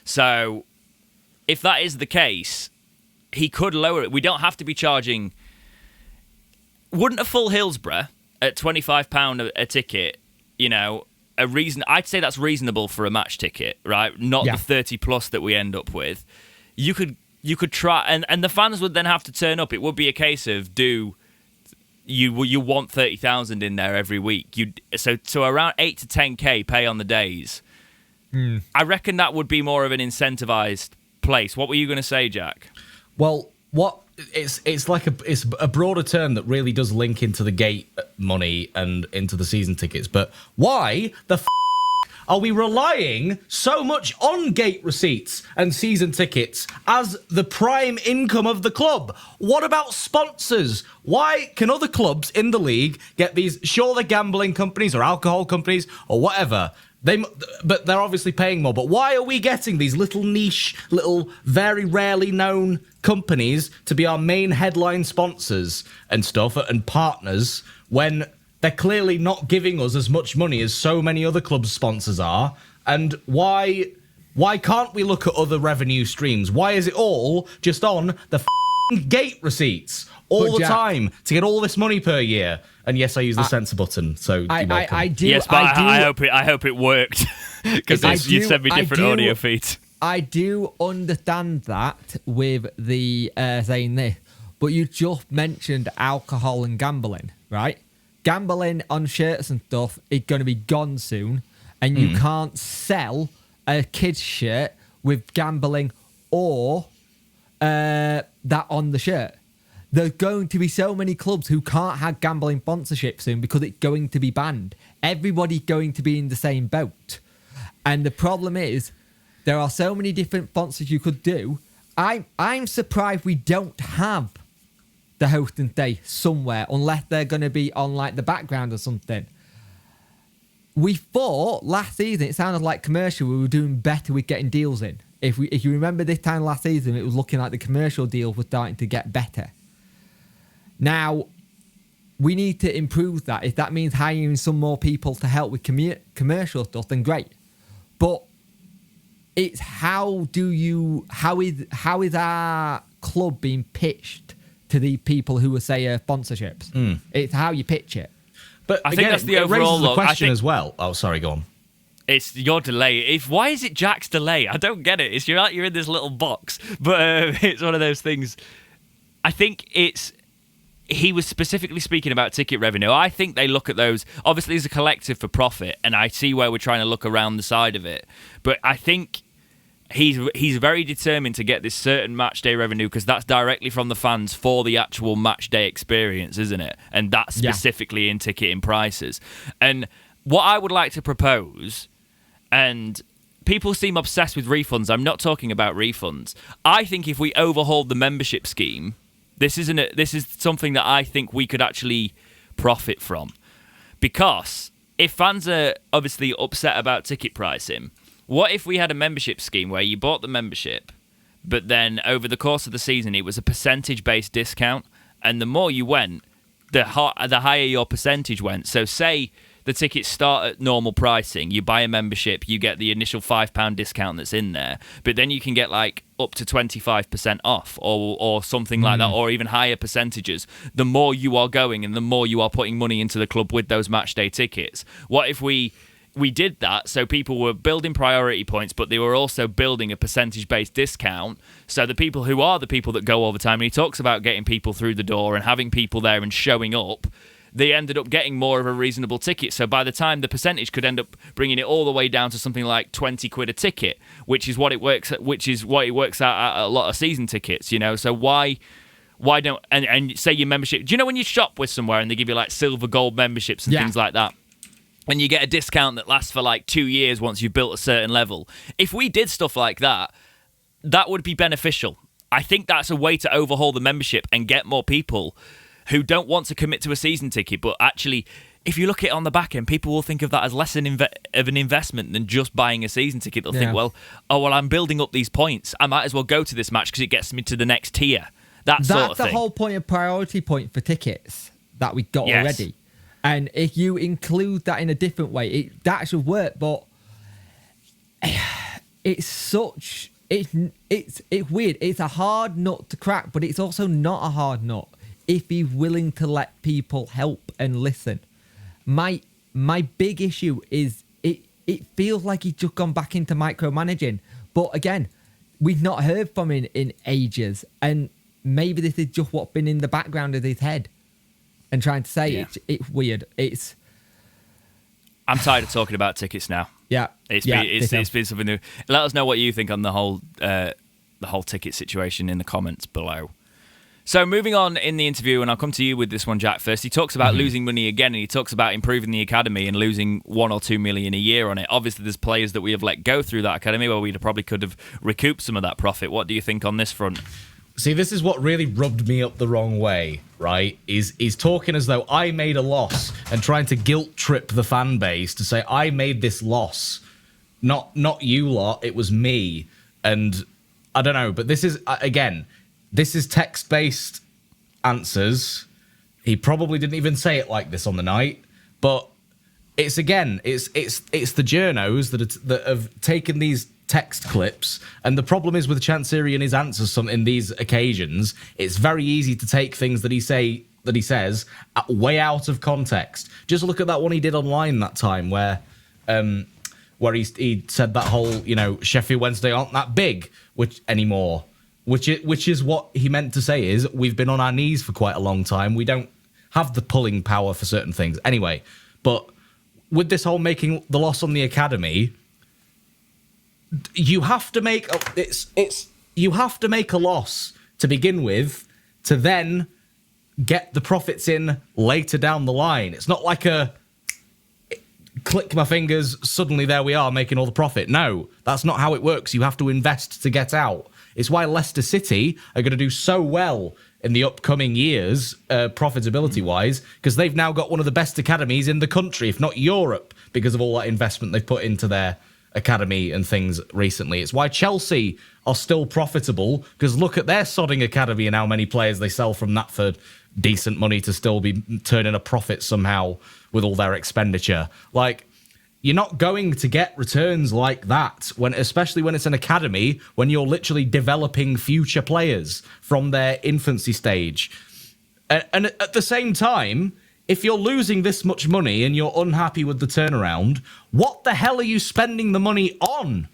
So if that is the case, he could lower it. We don't have to be charging... Wouldn't a full Hillsborough at £25 a ticket, I'd say that's reasonable for a match ticket, right? Not the 30 plus that we end up with. You could try, and the fans would then have to turn up. It would be a case of you want 30,000 in there every week. So around 8 to 10k pay on the days. I reckon that would be more of an incentivized place. What were you going to say, Jack? Well, it's a broader term that really does link into the gate money and into the season tickets. But why the are we relying so much on gate receipts and season tickets as the prime income of the club? What about sponsors? Why can other clubs in the league get these? Sure, they're gambling companies or alcohol companies or whatever. But they're obviously paying more. But why are we getting these little niche, very rarely known companies to be our main headline sponsors and stuff and partners when they're clearly not giving us as much money as so many other clubs' sponsors are? And why can't we look at other revenue streams? Why is it all just on the gate receipts all the time to get all this money per year? And yes, I use the censor button. So I do. Yes, but I hope it worked because you sent me different audio feeds. I do understand that with the saying this, but you just mentioned alcohol and gambling, right? Gambling on shirts and stuff is going to be gone soon, and you can't sell a kid's shirt with gambling or that on the shirt. There's going to be so many clubs who can't have gambling sponsorship soon because it's going to be banned. Everybody's going to be in the same boat. And the problem is, there are so many different sponsors you could do. I'm surprised we don't have the host and stay somewhere, unless they're going to be on like the background or something. We thought last season, it sounded like commercial, we were doing better with getting deals in. If you remember this time last season, it was looking like the commercial deals were starting to get better. Now, we need to improve that. If that means hiring some more people to help with commercial stuff, then great. But it's how is our club being pitched to the people who are, say, sponsorships? It's how you pitch it. But I think that's the overall raises the question as well. Oh, sorry, go on. It's your delay. Why is it Jack's delay? I don't get it. You're in this little box, but it's one of those things. I think he was specifically speaking about ticket revenue. I think they look at those, obviously as a collective for profit, and I see where we're trying to look around the side of it. But I think he's very determined to get this certain match day revenue because that's directly from the fans for the actual match day experience, isn't it? And that's specifically in ticketing prices. And what I would like to propose, and people seem obsessed with refunds. I'm not talking about refunds. I think if we overhauled the membership scheme, this is something that I think we could actually profit from. Because if fans are obviously upset about ticket pricing, what if we had a membership scheme where you bought the membership, but then over the course of the season it was a percentage-based discount, and the more you went, the higher your percentage went. So say the tickets start at normal pricing, you buy a membership, you get the initial £5 discount that's in there, but then you can get like up to 25% off or something like that, or even higher percentages. The more you are going and the more you are putting money into the club with those match day tickets. What if we did that so people were building priority points, but they were also building a percentage-based discount, so the people who are the people that go all the time, and he talks about getting people through the door and having people there and showing up, they ended up getting more of a reasonable ticket. So by the time the percentage could end up bringing it all the way down to something like 20 quid a ticket, which is what it works out at a lot of season tickets, So why don't, and say your membership, do you know when you shop with somewhere and they give you like silver gold memberships and things like that? And you get a discount that lasts for like 2 years once you've built a certain level. If we did stuff like that, that would be beneficial. I think that's a way to overhaul the membership and get more people who don't want to commit to a season ticket, but actually, if you look at it on the back end, people will think of that as less of an investment than just buying a season ticket. They'll think, I'm building up these points. I might as well go to this match because it gets me to the next tier. That's sort of thing. That's the whole point of priority point for tickets that we got already. And if you include that in a different way, that should work. But it's such it's weird. It's a hard nut to crack, but it's also not a hard nut if he's willing to let people help and listen. My big issue is it feels like he's just gone back into micromanaging. But again, we've not heard from him in ages, and maybe this is just what's been in the background of his head and trying to say it's weird. I'm tired of talking about tickets now. Yeah, it's been something new. Let us know what you think on the whole ticket situation in the comments below. So moving on in the interview, and I'll come to you with this one, Jack, first. He talks about losing money again, and he talks about improving the academy and losing 1 or 2 million a year on it. Obviously, there's players that we have let go through that academy where we probably could have recouped some of that profit. What do you think on this front? See, this is what really rubbed me up the wrong way, right? Is talking as though I made a loss and trying to guilt trip the fan base to say I made this loss. Not you lot, it was me. And I don't know, but this is, again, this is text-based answers. He probably didn't even say it like this on the night, but it's the journos that have taken these text clips, and the problem is with Chansiri and his answers in these occasions, it's very easy to take things that he says way out of context. Just look at that one he did online that time where he said that whole, Sheffield Wednesday aren't that big anymore. Which is what he meant to say is we've been on our knees for quite a long time. We don't have the pulling power for certain things. Anyway, but with this whole making the loss on the academy, you have to make a loss to begin with to then get the profits in later down the line. It's not like click my fingers, suddenly there we are making all the profit. No, that's not how it works. You have to invest to get out. It's why Leicester City are going to do so well in the upcoming years, profitability-wise, because they've now got one of the best academies in the country, if not Europe, because of all that investment they've put into their academy and things recently. It's why Chelsea are still profitable, because look at their sodding academy and how many players they sell from that for decent money to still be turning a profit somehow with all their expenditure. Like, you're not going to get returns like that, especially when it's an academy, when you're literally developing future players from their infancy stage. And at the same time, if you're losing this much money and you're unhappy with the turnaround, what the hell are you spending the money on?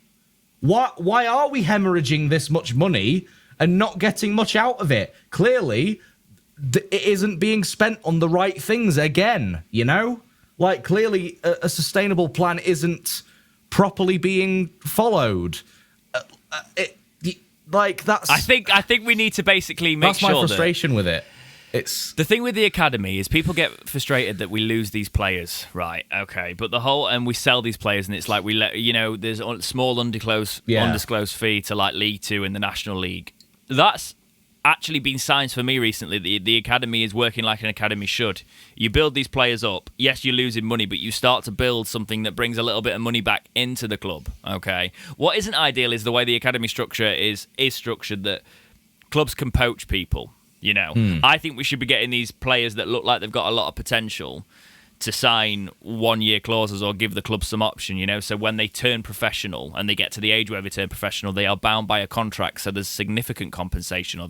Why are we hemorrhaging this much money and not getting much out of it? Clearly, it isn't being spent on the right things again, Like, clearly, a sustainable plan isn't properly being followed. That's... I think we need to basically make sure that's my frustration with it. It's the thing with the academy is people get frustrated that we lose these players, right? Okay, but and we sell these players, and it's like we let there's a small undisclosed fee to like League Two and the National League. That's actually been signs for me recently. The academy is working like an academy should. You build these players up. Yes, you're losing money, but you start to build something that brings a little bit of money back into the club. Okay, what isn't ideal is the way the academy structure is structured, that clubs can poach people. I think we should be getting these players that look like they've got a lot of potential to sign 1-year clauses or give the club some option, so when they turn professional and they get to the age where they turn professional, they are bound by a contract, so there's significant compensation, or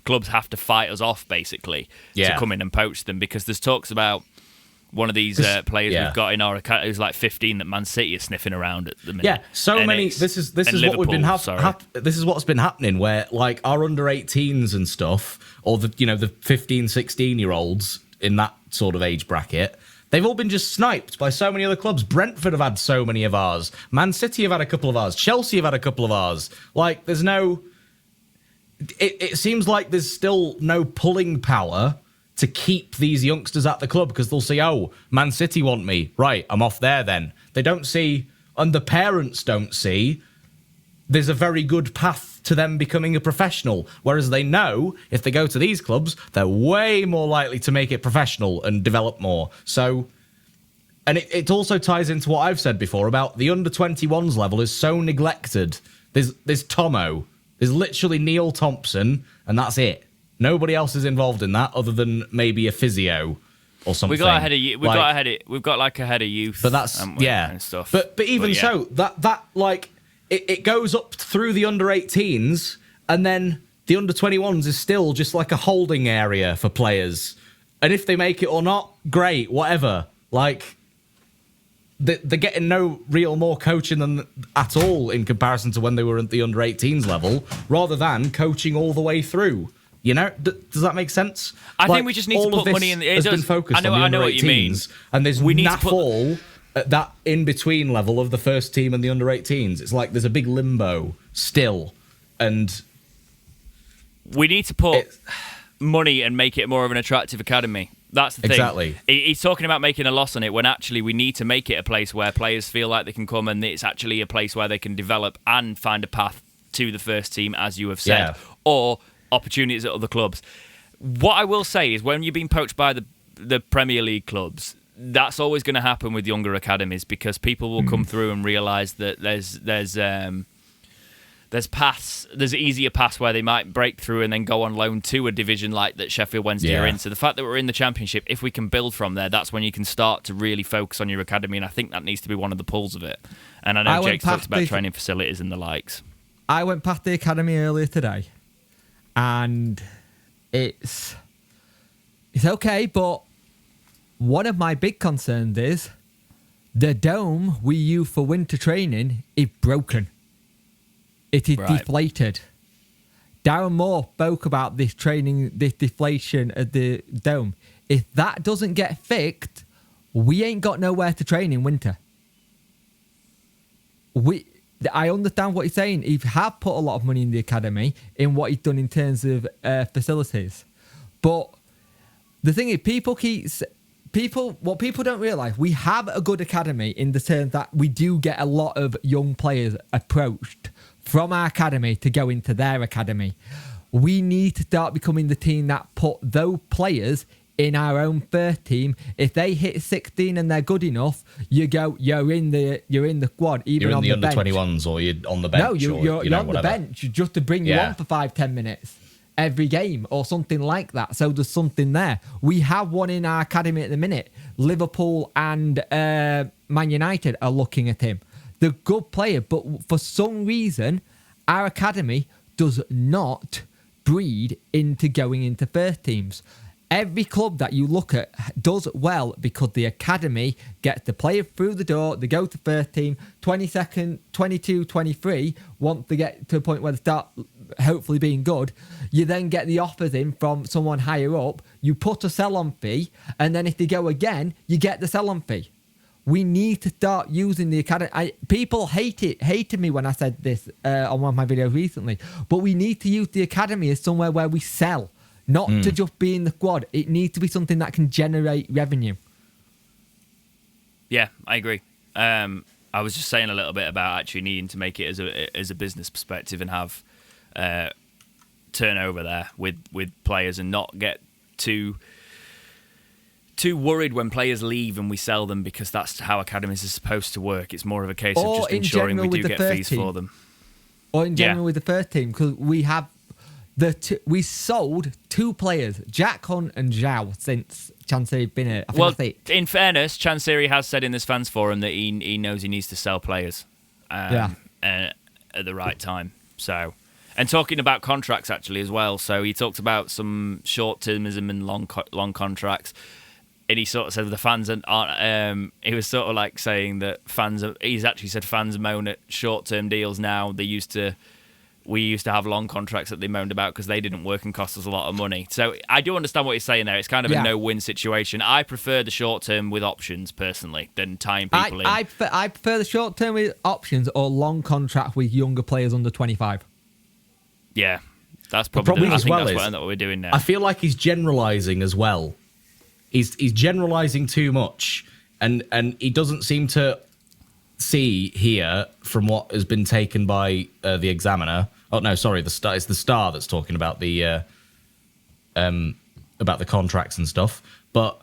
clubs have to fight us off, basically, to come in and poach them, because there's talks about one of these players we've got in our account who's like 15 that Man City is sniffing around at the minute. Yeah, so many. This is what we've been this is what's been happening, where like our under 18s and stuff, or the 15, 16-year-olds in that sort of age bracket, they've all been just sniped by so many other clubs. Brentford have had so many of ours. Man City have had a couple of ours. Chelsea have had a couple of ours. Like, there's no... It seems like there's still no pulling power to keep these youngsters at the club, because they'll say, oh, Man City want me. Right, I'm off there then. They don't see, and the parents don't see, there's a very good path to them becoming a professional, whereas they know if they go to these clubs, they're way more likely to make it professional and develop more. So, and it also ties into what I've said before about the under-21s level is so neglected. There's Tomo, there's literally Neil Thompson, and that's it. Nobody else is involved in that other than maybe a physio or something. We've got like a head of youth. But that's and stuff. But even so, that like it goes up through the under-18s, and then the under-21s is still just like a holding area for players. And if they make it or not, great, whatever. Like, they're getting no real more coaching than at all in comparison to when they were at the under-18s level, rather than coaching all the way through. You know, does that make sense? I think we just need to put money in. It has been focused on the under-18s, and there's naff all at that in-between level of the first team and the under-18s. It's like there's a big limbo still, and we need to put money and make it more of an attractive academy. That's the thing. Exactly. He's talking about making a loss on it when actually we need to make it a place where players feel like they can come and it's actually a place where they can develop and find a path to the first team, as you have said, or opportunities at other clubs. What I will say is when you're being poached by the Premier League clubs, that's always going to happen with younger academies because people will come through and realise that there's paths, there's easier paths where they might break through and then go on loan to a division like that Sheffield Wednesday are in. So the fact that we're in the Championship, if we can build from there, that's when you can start to really focus on your academy, and I think that needs to be one of the pulls of it. And I know Jake talked about training facilities and the likes. I went past the academy earlier today, and it's okay, but one of my big concerns is the dome we use for winter training is broken. It is deflated. Darren Moore spoke about this deflation of the dome. If that doesn't get fixed, we ain't got nowhere to train in winter. I understand what he's saying. He have put a lot of money in the academy in what he's done in terms of facilities. But the thing is, what people don't realise, we have a good academy in the terms that we do get a lot of young players approached from our academy to go into their academy. We need to start becoming the team that put those players in our own first team. If they hit 16 and they're good enough, you're in the squad, even you're on the the under bench. 21s or you're on the bench. No, you're on the bench just to bring you on for 5-10 minutes every game or something like that. So there's something there. We have one in our academy at the minute. Liverpool and Man United are looking at him. The good player, but for some reason, our academy does not breed into going into first teams. Every club that you look at does well because the academy gets the player through the door, they go to first team, 22nd, 22, 23, once they get to a point where they start hopefully being good, you then get the offers in from someone higher up, you put a sell-on fee, and then if they go again, you get the sell-on fee. We need to start using the academy. People hated me when I said this on one of my videos recently, but we need to use the academy as somewhere where we sell. Not to just be in the squad. It needs to be something that can generate revenue. Yeah, I agree. I was just saying a little bit about actually needing to make it as a business perspective and have turnover there with players and not get too worried when players leave and we sell them, because that's how academies are supposed to work. It's more of a case of just ensuring we do get fees for them. Or in general with the first team, because we have we sold 2 players, Jack Hunt and Zhao, since Chansiri been here. In fairness, Chansiri has said in this fans forum that he knows he needs to sell players at the right time. So, and talking about contracts actually as well. So he talked about some short-termism and long contracts. And he sort of said the fans aren't. He was sort of like saying that he's actually said fans moan at short-term deals now. We used to have long contracts that they moaned about because they didn't work and cost us a lot of money. So I do understand what he's saying there. It's kind of a no-win situation. I prefer the short-term with options, personally, than tying people in. I prefer the short-term with options or long contract with younger players under 25. Yeah, that's probably that's what we're doing now. I feel like he's generalising as well. He's generalising too much, and he doesn't seem to see here from what has been taken by the Examiner. Oh no, sorry, the Star. It's the Star that's talking about the contracts and stuff. But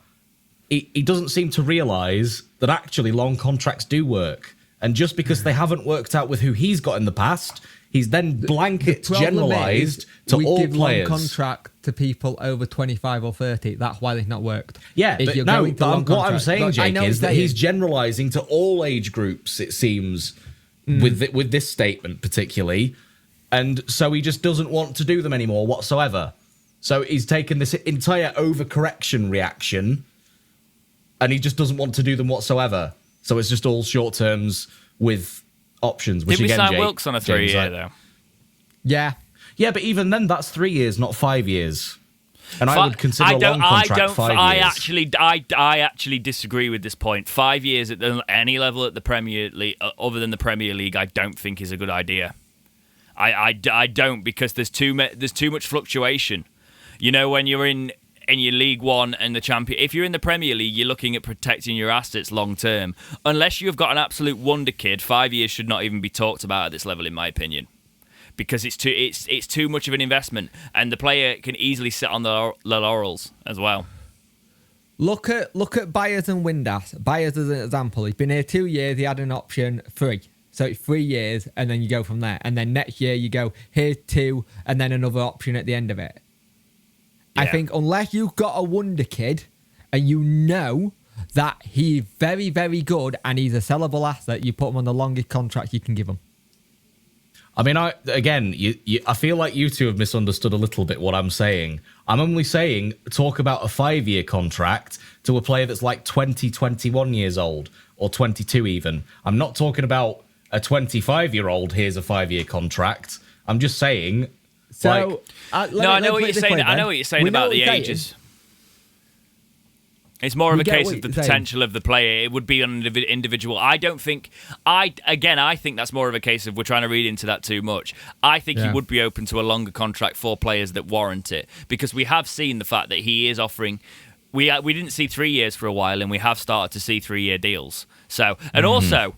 he doesn't seem to realise that actually long contracts do work, and just because they haven't worked out with who he's got in the past, he's then blanket generalised to all players. We give long contract to people over 25 or 30. That's why they've not worked. Yeah, what I'm saying, Jake, is that he's generalising to all age groups, it seems. with this statement particularly, and so he just doesn't want to do them anymore whatsoever. So he's taken this entire overcorrection reaction, and he just doesn't want to do them whatsoever. So it's just all short terms with options. Which Did we again, sign Wilkes on a 3-year though? Yeah. Yeah, but even then, that's 3 years, not 5 years. And I would consider a long contract 5 years. I actually disagree with this point. 5 years at any level at the Premier League, other than the Premier League, I don't think is a good idea. I don't, because there's too much fluctuation. You know, when you're in your League One and the Champion, if you're in the Premier League, you're looking at protecting your assets long term. Unless you've got an absolute wonder kid, 5 years should not even be talked about at this level, in my opinion. Because it's too much of an investment, and the player can easily sit on the laurels as well. Look at Byers and Windass. Byers as an example. He's been here 2 years. He had an option 3, so it's 3 years, and then you go from there. And then next year you go here's 2, and then another option at the end of it. Yeah. I think unless you've got a wonder kid, and you know that he's very, very good, and he's a sellable asset, you put him on the longest contract you can give him. I mean, I feel like you two have misunderstood a little bit what I'm saying. I'm only saying talk about a 5-year contract to a player that's like 20, 21 years old, or 22 even. I'm not talking about a 25-year-old, here's a 5-year contract. I'm just saying... So, I know what you're saying. I know what you're saying about the ages. It's more of a case of the potential of the player. It would be on an individual. I think that's more of a case of we're trying to read into that too much. I think he would be open to a longer contract for players that warrant it, because we have seen the fact that he is offering. We didn't see 3 years for a while, and we have started to see 3-year deals. So, and also,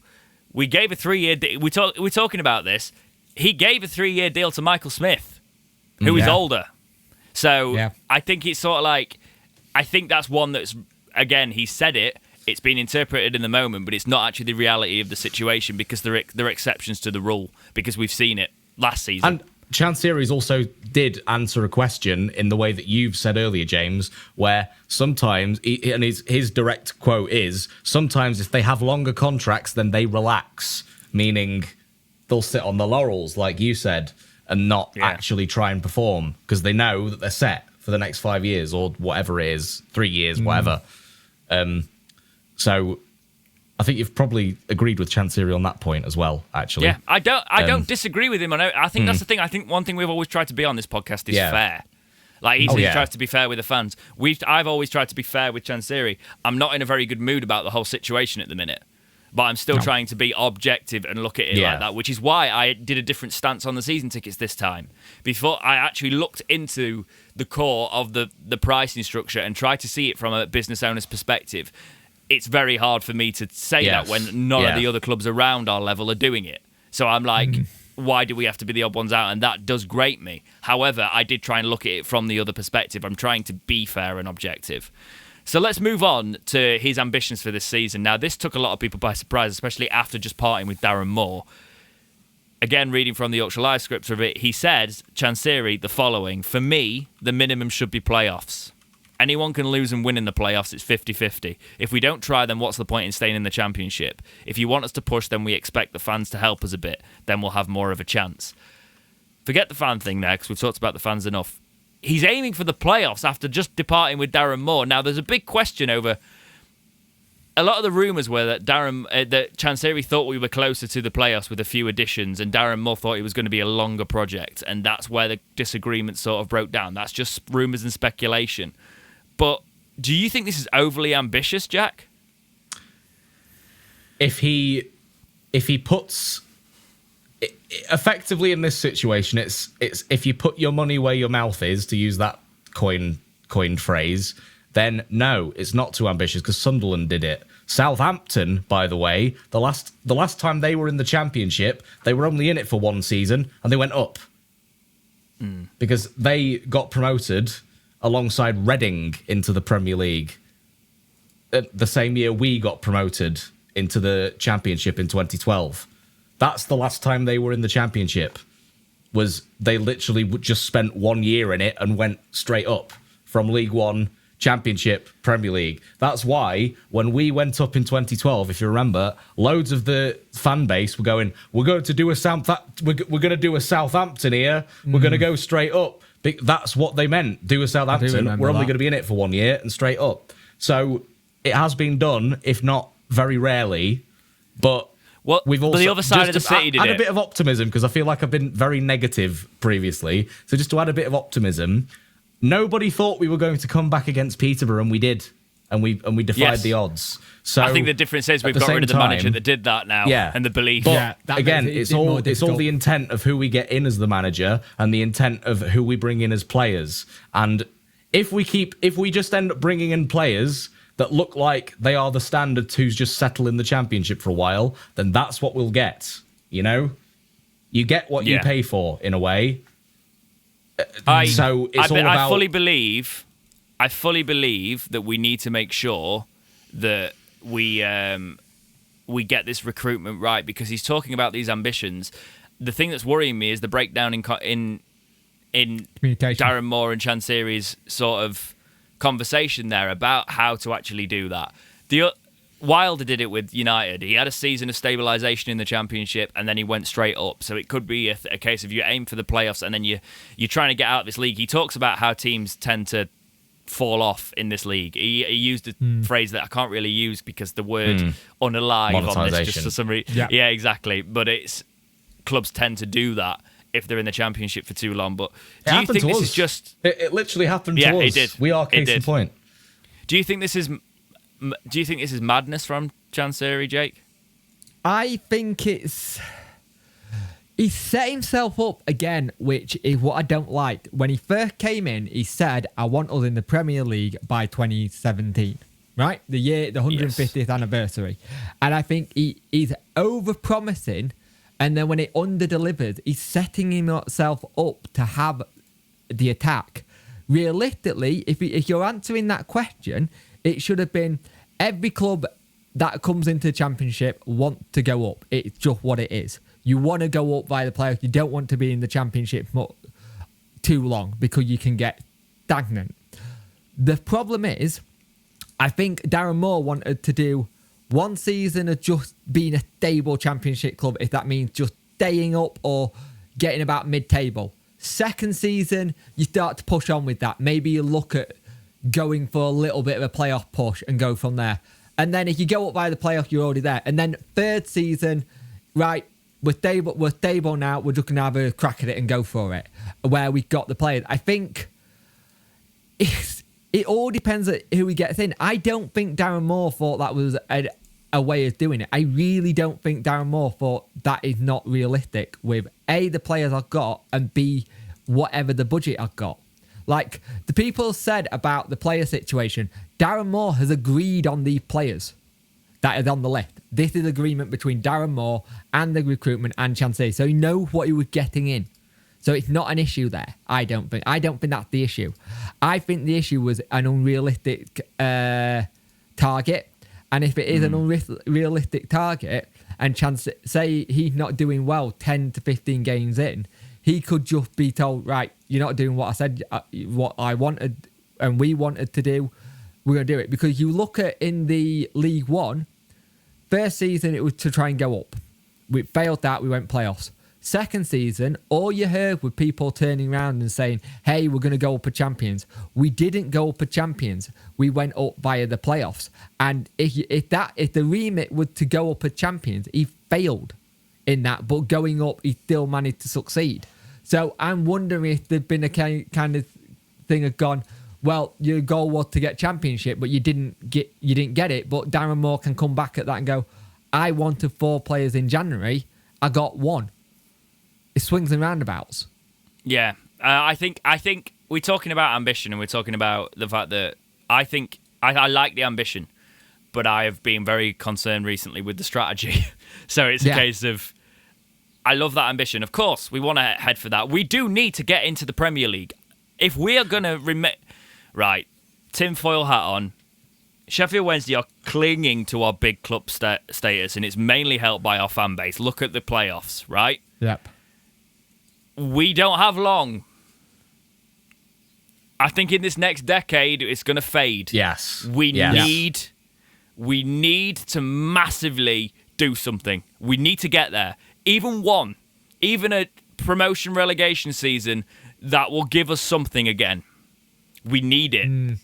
we gave a 3-year. We're talking about this. He gave a 3-year deal to Michael Smith, who is older. So I think it's sort of like, I think that's one that's. Again, he said it. It's been interpreted in the moment, but it's not actually the reality of the situation, because there are exceptions to the rule, because we've seen it last season. And Chansiri also did answer a question in the way that you've said earlier, James, where sometimes, and his direct quote is, sometimes if they have longer contracts, then they relax, meaning they'll sit on the laurels, like you said, and not actually try and perform, because they know that they're set for the next 5 years or whatever it is, 3 years, whatever. So I think you've probably agreed with Chansiri on that point as well, actually. Yeah, I don't disagree with him. I think that's the thing. I think one thing we've always tried to be on this podcast is fair. Like, he tries to be fair with the fans. I've always tried to be fair with Chansiri. I'm not in a very good mood about the whole situation at the minute, but I'm still trying to be objective and look at it like that, which is why I did a different stance on the season tickets this time. Before I actually looked into the core of the pricing structure and tried to see it from a business owner's perspective. It's very hard for me to say that when none of the other clubs around our level are doing it. So I'm like, why do we have to be the odd ones out? And that does grate me. However, I did try and look at it from the other perspective. I'm trying to be fair and objective. So let's move on to his ambitions for this season. Now, this took a lot of people by surprise, especially after just parting with Darren Moore. Again, reading from the Yorkshire Live script of it, he said, Chansiri, the following: for me, the minimum should be playoffs. Anyone can lose and win in the playoffs. It's 50-50. If we don't try, then what's the point in staying in the Championship? If you want us to push, then we expect the fans to help us a bit. Then we'll have more of a chance. Forget the fan thing there, because we've talked about the fans enough. He's aiming for the playoffs after just departing with Darren Moore. Now, there's a big question over... A lot of the rumours were that that Chansiri thought we were closer to the playoffs with a few additions, and Darren Moore thought it was going to be a longer project, and that's where the disagreement sort of broke down. That's just rumours and speculation. But do you think this is overly ambitious, Jack? If he puts... Effectively in this situation, it's if you put your money where your mouth is, to use that coined phrase, then no, it's not too ambitious, because Sunderland did it. Southampton, by the way, the last time they were in the Championship, they were only in it for one season, and they went up. Because they got promoted alongside Reading into the Premier League. The same year we got promoted into the Championship in 2012. That's the last time they were in the Championship. Was they literally just spent 1 year in it and went straight up from League One Championship, Premier League. That's why when we went up in 2012, if you remember, loads of the fan base were going, we're going to do a Southampton here. We're going to go straight up. That's what they meant. Do a Southampton. We're only going to be in it for 1 year and straight up. So it has been done, if not very rarely. But we've also the other side of the city did add it. A bit of optimism, because I feel like I've been very negative previously. So just to add a bit of optimism, nobody thought we were going to come back against Peterborough, and we did, and we defied the odds. So I think the difference is we've got rid of the manager that did that now, and the belief. But again, it's all the intent of who we get in as the manager and the intent of who we bring in as players. And if we just end up bringing in players that look like they are the standard to just settle in the Championship for a while, then that's what we'll get. You know, you get what you pay for in a way. I fully believe that we need to make sure that we get this recruitment right, because he's talking about these ambitions. The thing that's worrying me is the breakdown in communication. Darren Moore and Chansiri's sort of conversation there about how to actually do that. Wilder did it with United. He had a season of stabilisation in the Championship, and then he went straight up. So it could be a case of you aim for the playoffs, and then you're trying to get out of this league. He talks about how teams tend to fall off in this league. He used a phrase that I can't really use because the word unalive on this just for some reason. Yeah, exactly. But clubs tend to do that if they're in the Championship for too long. But do you think this is just... It literally happened to us. It did. We are case in point. Do you think this is madness from Chansiri, Jake? I think he's set himself up again, which is what I don't like. When he first came in, he said, I want us in the Premier League by 2017, right? The 150th anniversary. And I think he's over-promising, and then when it under-delivers, he's setting himself up to have the attack. Realistically, if you're answering that question, it should have been every club that comes into the Championship want to go up. It's just what it is. You want to go up via the playoffs. You don't want to be in the Championship too long because you can get stagnant. The problem is, I think Darren Moore wanted to do one season of just being a stable Championship club, if that means just staying up or getting about mid-table. Second season, you start to push on with that. Maybe you look at going for a little bit of a playoff push and go from there. And then if you go up by the playoff, you're already there. And then third season, right, we're stable now. We're just going to have a crack at it and go for it, where we got the players. I think it all depends on who he gets in. I don't think Darren Moore thought that was a way of doing it. I really don't think Darren Moore thought that is not realistic with A, the players I've got, and B, whatever the budget I've got. Like the people said about the player situation, Darren Moore has agreed on the players that is on the list. This is agreement between Darren Moore and the recruitment and Chansiri. So he knows what he was getting in. So it's not an issue there, I don't think. I don't think that's the issue. I think the issue was an unrealistic target. And if it is an unrealistic target, and say he's not doing well 10 to 15 games in, he could just be told, right, you're not doing what I said, what I wanted and we wanted to do, we're going to do it. Because you look at in the League One, first season it was to try and go up. We failed that, we went playoffs. Second season, all you heard were people turning around and saying, hey, we're going to go up as champions. We didn't go up as champions. We went up via the playoffs. And if the remit was to go up as champions, he failed in that. But going up, he still managed to succeed. So I'm wondering if there'd been a kind of thing of gone, well, your goal was to get championship, but you didn't get it. But Darren Moore can come back at that and go, I wanted 4 players in January. I got 1. It swings and roundabouts. Yeah, I think we're talking about ambition, and we're talking about the fact that I think I like the ambition, but I have been very concerned recently with the strategy. So it's a case of, I love that ambition. Of course, we want to head for that. We do need to get into the Premier League. If we are going to right, tinfoil hat on, Sheffield Wednesday are clinging to our big club status, and it's mainly helped by our fan base. Look at the playoffs, right? Yep. We don't have long. I think in this next decade, it's going to fade. Yes. We need to massively do something. We need to get there. Even a promotion relegation season that will give us something again. We need it. And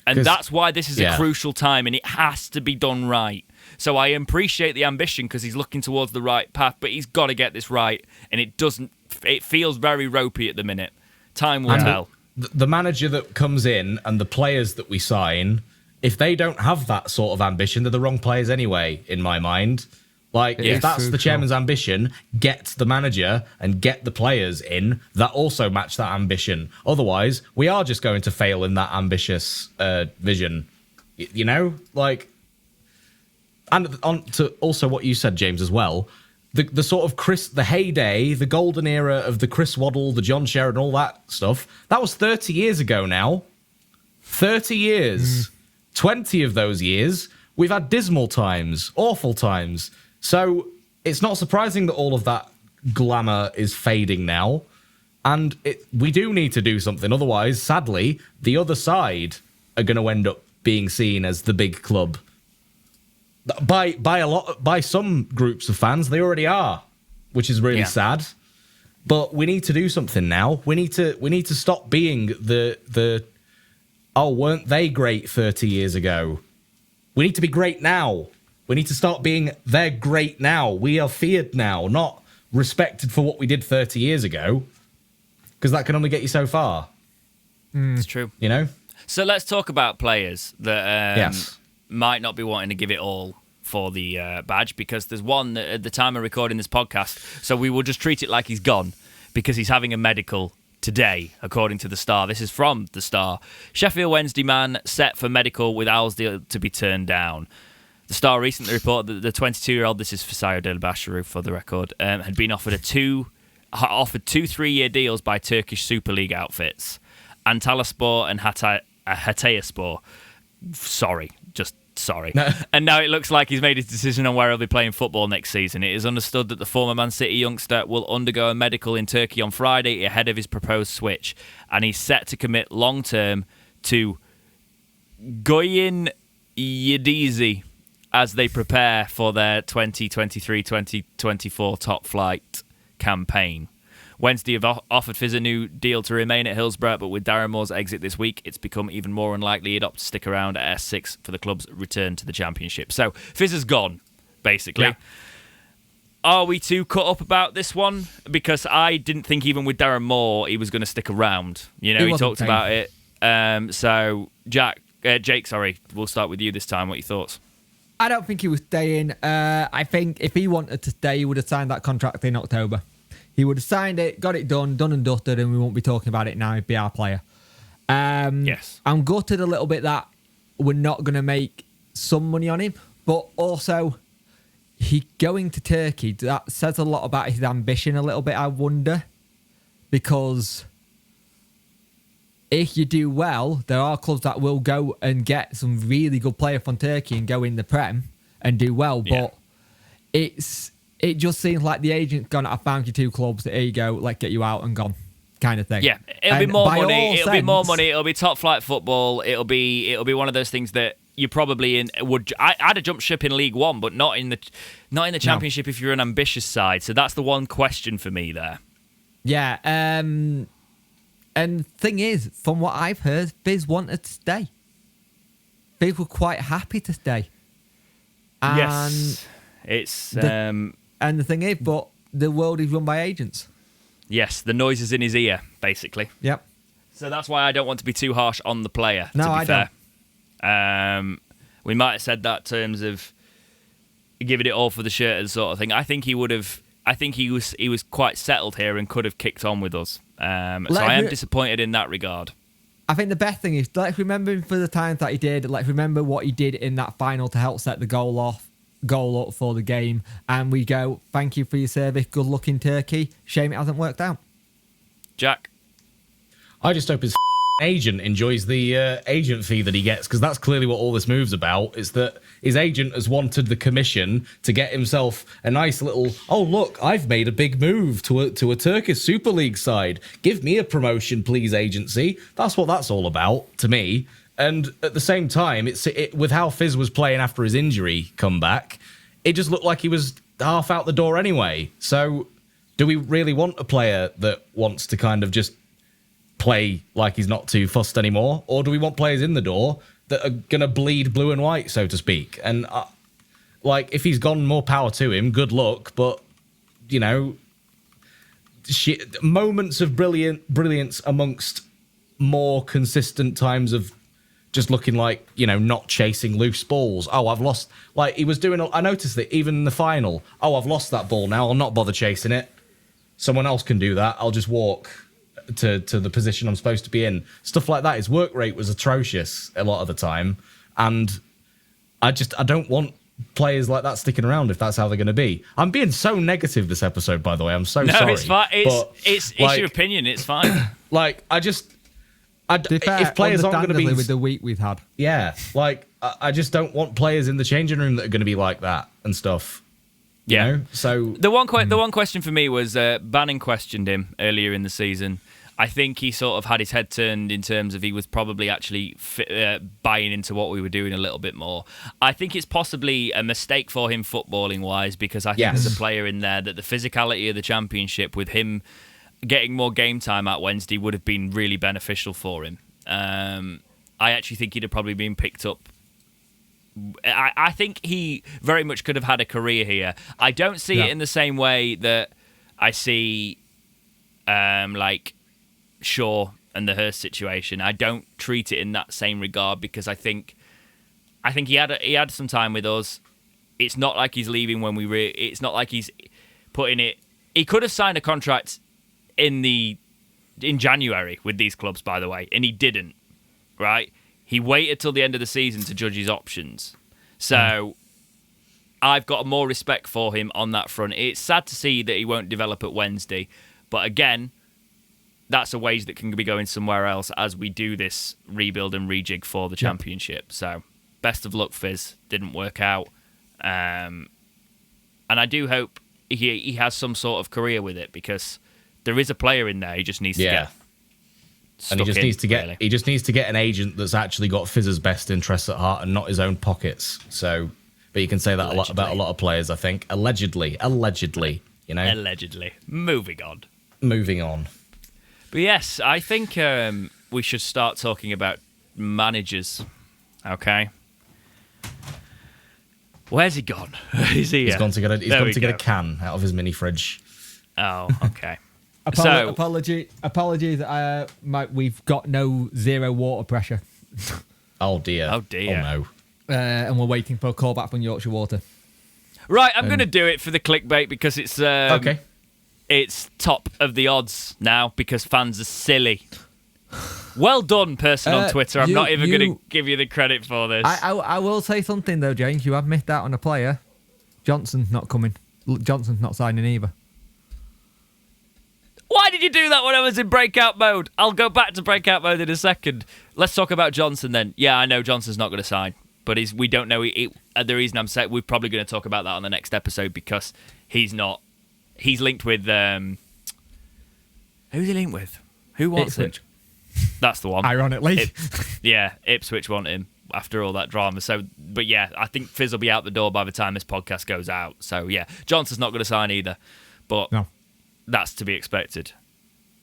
that's why this is a crucial time, and it has to be done right. So I appreciate the ambition because he's looking towards the right path, but he's got to get this right, and it feels very ropey at the minute. Time will tell. The manager that comes in and the players that we sign, if they don't have that sort of ambition, they're the wrong players anyway, in my mind. Like, if that's the chairman's ambition, get the manager and get the players in that also match that ambition. Otherwise, we are just going to fail in that ambitious vision. You know? Like, and on to also what you said, James, as well. The sort of the heyday, the golden era of the Chris Waddle, the John Sheridan, all that stuff, that was 30 years ago now. 30 years. 20 of those years, we've had dismal times, awful times. So it's not surprising that all of that glamour is fading now. And we do need to do something. Otherwise, sadly, the other side are going to end up being seen as the big club. By some groups of fans, they already are, which is really sad. But we need to do something now. We need to stop being the weren't they great 30 years ago? We need to be great now. We need to start being they're great now. We are feared now, not respected for what we did 30 years ago. Because that can only get you so far. It's true. You know? So let's talk about players that might not be wanting to give it all for the badge, because there's one that at the time of recording this podcast, so we will just treat it like he's gone because he's having a medical today, according to The Star. This is from The Star. Sheffield Wednesday man set for medical with Owl's deal to be turned down. The Star recently reported that the 22-year-old, this is for Sayo Delbashiru for the record, had been offered two 3-year deals by Turkish Super League outfits, Antalyaspor and Hatayspor. Sorry. No. And now it looks like he's made his decision on where he'll be playing football next season. It is understood that the former Man City youngster will undergo a medical in Turkey on Friday ahead of his proposed switch, and he's set to commit long-term to Goyin Yedizi as they prepare for their 2023-2024 top flight campaign. Wednesday have offered Fizz a new deal to remain at Hillsborough, but with Darren Moore's exit this week, it's become even more unlikely he'd opt to stick around at S6 for the club's return to the Championship. So Fizz has gone, basically. Yeah. Are we too cut up about this one? Because I didn't think even with Darren Moore he was going to stick around. You know, he talked about it. So Jake, we'll start with you this time. What are your thoughts? I don't think he was staying. I think if he wanted to stay, he would have signed that contract in October. He would have signed it, got it done and dusted, and we won't be talking about it now. He'd be our player. Yes. I'm gutted a little bit that we're not going to make some money on him, but also he going to Turkey, that says a lot about his ambition a little bit, I wonder. Because if you do well, there are clubs that will go and get some really good player from Turkey and go in the Prem and do well, but it just seems like the agent's gone, I found you 2 clubs, here you go, let's get you out and gone, kind of thing. Yeah, it'll be more money. It'll be top flight football. It'll be one of those things that you probably would. I'd have jumped ship in League One, but not in the Championship if you're an ambitious side. So that's the one question for me there. Yeah, and the thing is, from what I've heard, Fizz wanted to stay. Fizz were quite happy to stay. And yes, it's and the thing is, but the world is run by agents. Yes, the noise is in his ear, basically. Yep. So that's why I don't want to be too harsh on the player, no, to be I fair. Don't. We might have said that in terms of giving it all for the shirt and sort of thing. I think he would have. I think he was quite settled here and could have kicked on with us. So I am disappointed in that regard. I think the best thing is, let's remember him for the times that he did. Let's remember what he did in that final to help set the goal up for the game, and we go, thank you for your service, good luck in Turkey. Shame it hasn't worked out. Jack? I just hope his agent enjoys the agent fee that he gets, because that's clearly what all this move's about. Is that his agent has wanted the commission to get himself a nice little, oh look, I've made a big move to a Turkish Super League side. Give me a promotion, please, agency. That's what that's all about to me. And at the same time, it with how Fizz was playing after his injury comeback, it just looked like he was half out the door anyway. So do we really want a player that wants to kind of just play like he's not too fussed anymore? Or do we want players in the door that are going to bleed blue and white, so to speak? And like, if he's gone, more power to him, good luck. But, you know, moments of brilliance amongst more consistent times of just looking like, you know, not chasing loose balls. Oh, I've lost, like he was doing, I noticed that even in the final, oh, I've lost that ball now, I'll not bother chasing it. Someone else can do that. I'll just walk to the position I'm supposed to be in. Stuff like that. His work rate was atrocious a lot of the time. And I don't want players like that sticking around if that's how they're going to be. I'm being so negative this episode, by the way. I'm so sorry. No, it's fine. It's your opinion. It's fine. Like, if players aren't going to be with the week we've had, yeah, like I just don't want players in the changing room that are going to be like that and stuff. Yeah. You know? So the one question for me was Bannon questioned him earlier in the season. I think he sort of had his head turned in terms of he was probably actually buying into what we were doing a little bit more. I think it's possibly a mistake for him footballing wise, because I think there's a player in there that the physicality of the championship with him getting more game time at Wednesday would have been really beneficial for him. I actually think he'd have probably been picked up. I think he very much could have had a career here. I don't see it in the same way that I see like Shaw and the Hurst situation. I don't treat it in that same regard, because I think he had some time with us. It's not like he's leaving when it's not like he's putting it. He could have signed a contract in January with these clubs, by the way, and he didn't, right? He waited till the end of the season to judge his options. So I've got more respect for him on that front. It's sad to see that he won't develop at Wednesday, but again, that's a wage that can be going somewhere else as we do this rebuild and rejig for the championship. So best of luck, Fizz. Didn't work out. And I do hope he has some sort of career with it, because there is a player in there. He just needs to get stuck and he just needs to get an agent that's actually got Fizz's best interests at heart and not his own pockets. So, but you can say that a lot about a lot of players, I think. Allegedly, you know. Allegedly. Moving on. But yes, I think we should start talking about managers. Okay. Where's he gone? Is he? He's gone to get a can out of his mini fridge. Oh, okay. Apologies. We've got zero water pressure. Oh dear. Oh no. And we're waiting for a call back from Yorkshire Water. Right, I'm going to do it for the clickbait, because it's okay. It's top of the odds now, because fans are silly. Well done, person on Twitter. I'm not even going to give you the credit for this. I will say something though, James. You have missed out on a player. Johnson's not coming. Johnson's not signing either. Why did you do that when I was in breakout mode? I'll go back to breakout mode in a second. Let's talk about Johnson then. Yeah, I know Johnson's not going to sign, but we don't know. The reason I'm saying we're probably going to talk about that on the next episode, because he's not. He's linked with. Who's he linked with? Who wants him? That's the one. Ironically. Ipswich want him after all that drama. So, but yeah, I think Fizz will be out the door by the time this podcast goes out. So yeah, Johnson's not going to sign either. But no. That's to be expected.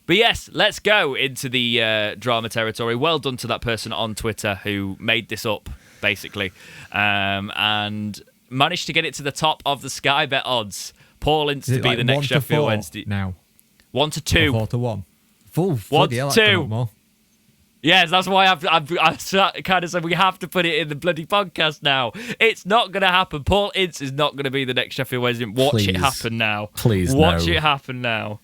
But yes, let's go into the drama territory. Well done to that person on Twitter who made this up, basically, and managed to get it to the top of the Sky Bet odds. Paul Ince to be the next Sheffield Wednesday. Now. 1 to 2. 4 to 1. 1 to 2. Yes, that's why I've kind of said we have to put it in the bloody podcast now. It's not going to happen. Paul Ince is not going to be the next Sheffield Wednesday. Watch it happen now. Please Watch it happen now.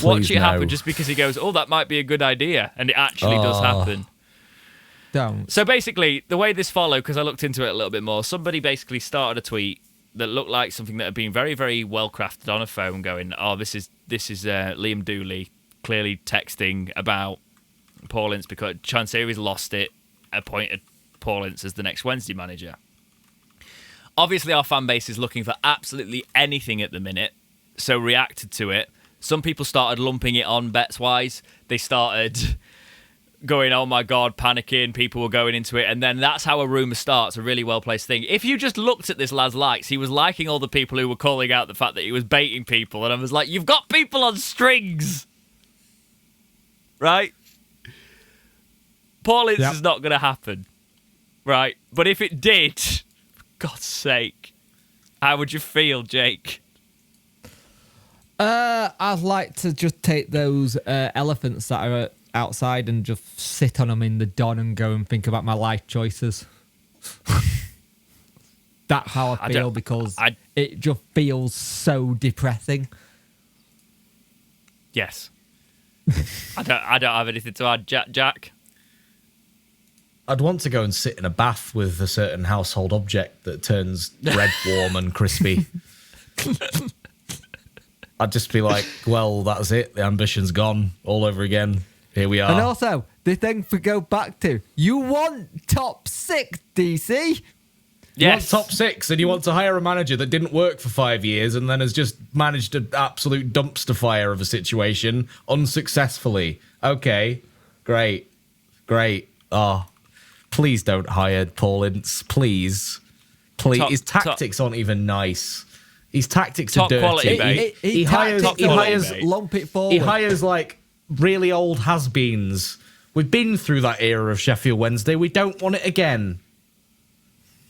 Watch it happen just because he goes, oh, that might be a good idea. And it actually does happen. Don't. So basically, the way this followed, because I looked into it a little bit more, somebody basically started a tweet that looked like something that had been very, very well crafted on a phone, going, "Oh, this is Liam Dooley clearly texting about Paul Ince because Chancery's lost it, appointed Paul Ince as the next Wednesday manager. Obviously, our fan base is looking for absolutely anything at the minute, so reacted to it. Some people started lumping it on bets-wise. They started going, oh my God, panicking. People were going into it. And then that's how a rumour starts, a really well-placed thing. If you just looked at this lad's likes, he was liking all the people who were calling out the fact that he was baiting people. And I was like, you've got people on strings! Right? Paul Ince is not going to happen. Right? But if it did, for God's sake, how would you feel, Jake? I'd like to just take those elephants that are outside and just sit on them in the dawn and go and think about my life choices. That's how I feel because it just feels so depressing. Yes. I don't have anything to add, Jack. I'd want to go and sit in a bath with a certain household object that turns red, warm, and crispy. I'd just be like, well, that's it. The ambition's gone all over again. Here we are. And also, the thing to go back to, you want top 6, DC? You want top 6 and you want to hire a manager that didn't work for 5 years and then has just managed an absolute dumpster fire of a situation unsuccessfully. Okay, great. Oh, please don't hire Paul Ince. Please. His tactics aren't even nice. His tactics are dirty. Quality, he hires lump it forward. He hires like really old has-beens. We've been through that era of Sheffield Wednesday. We don't want it again.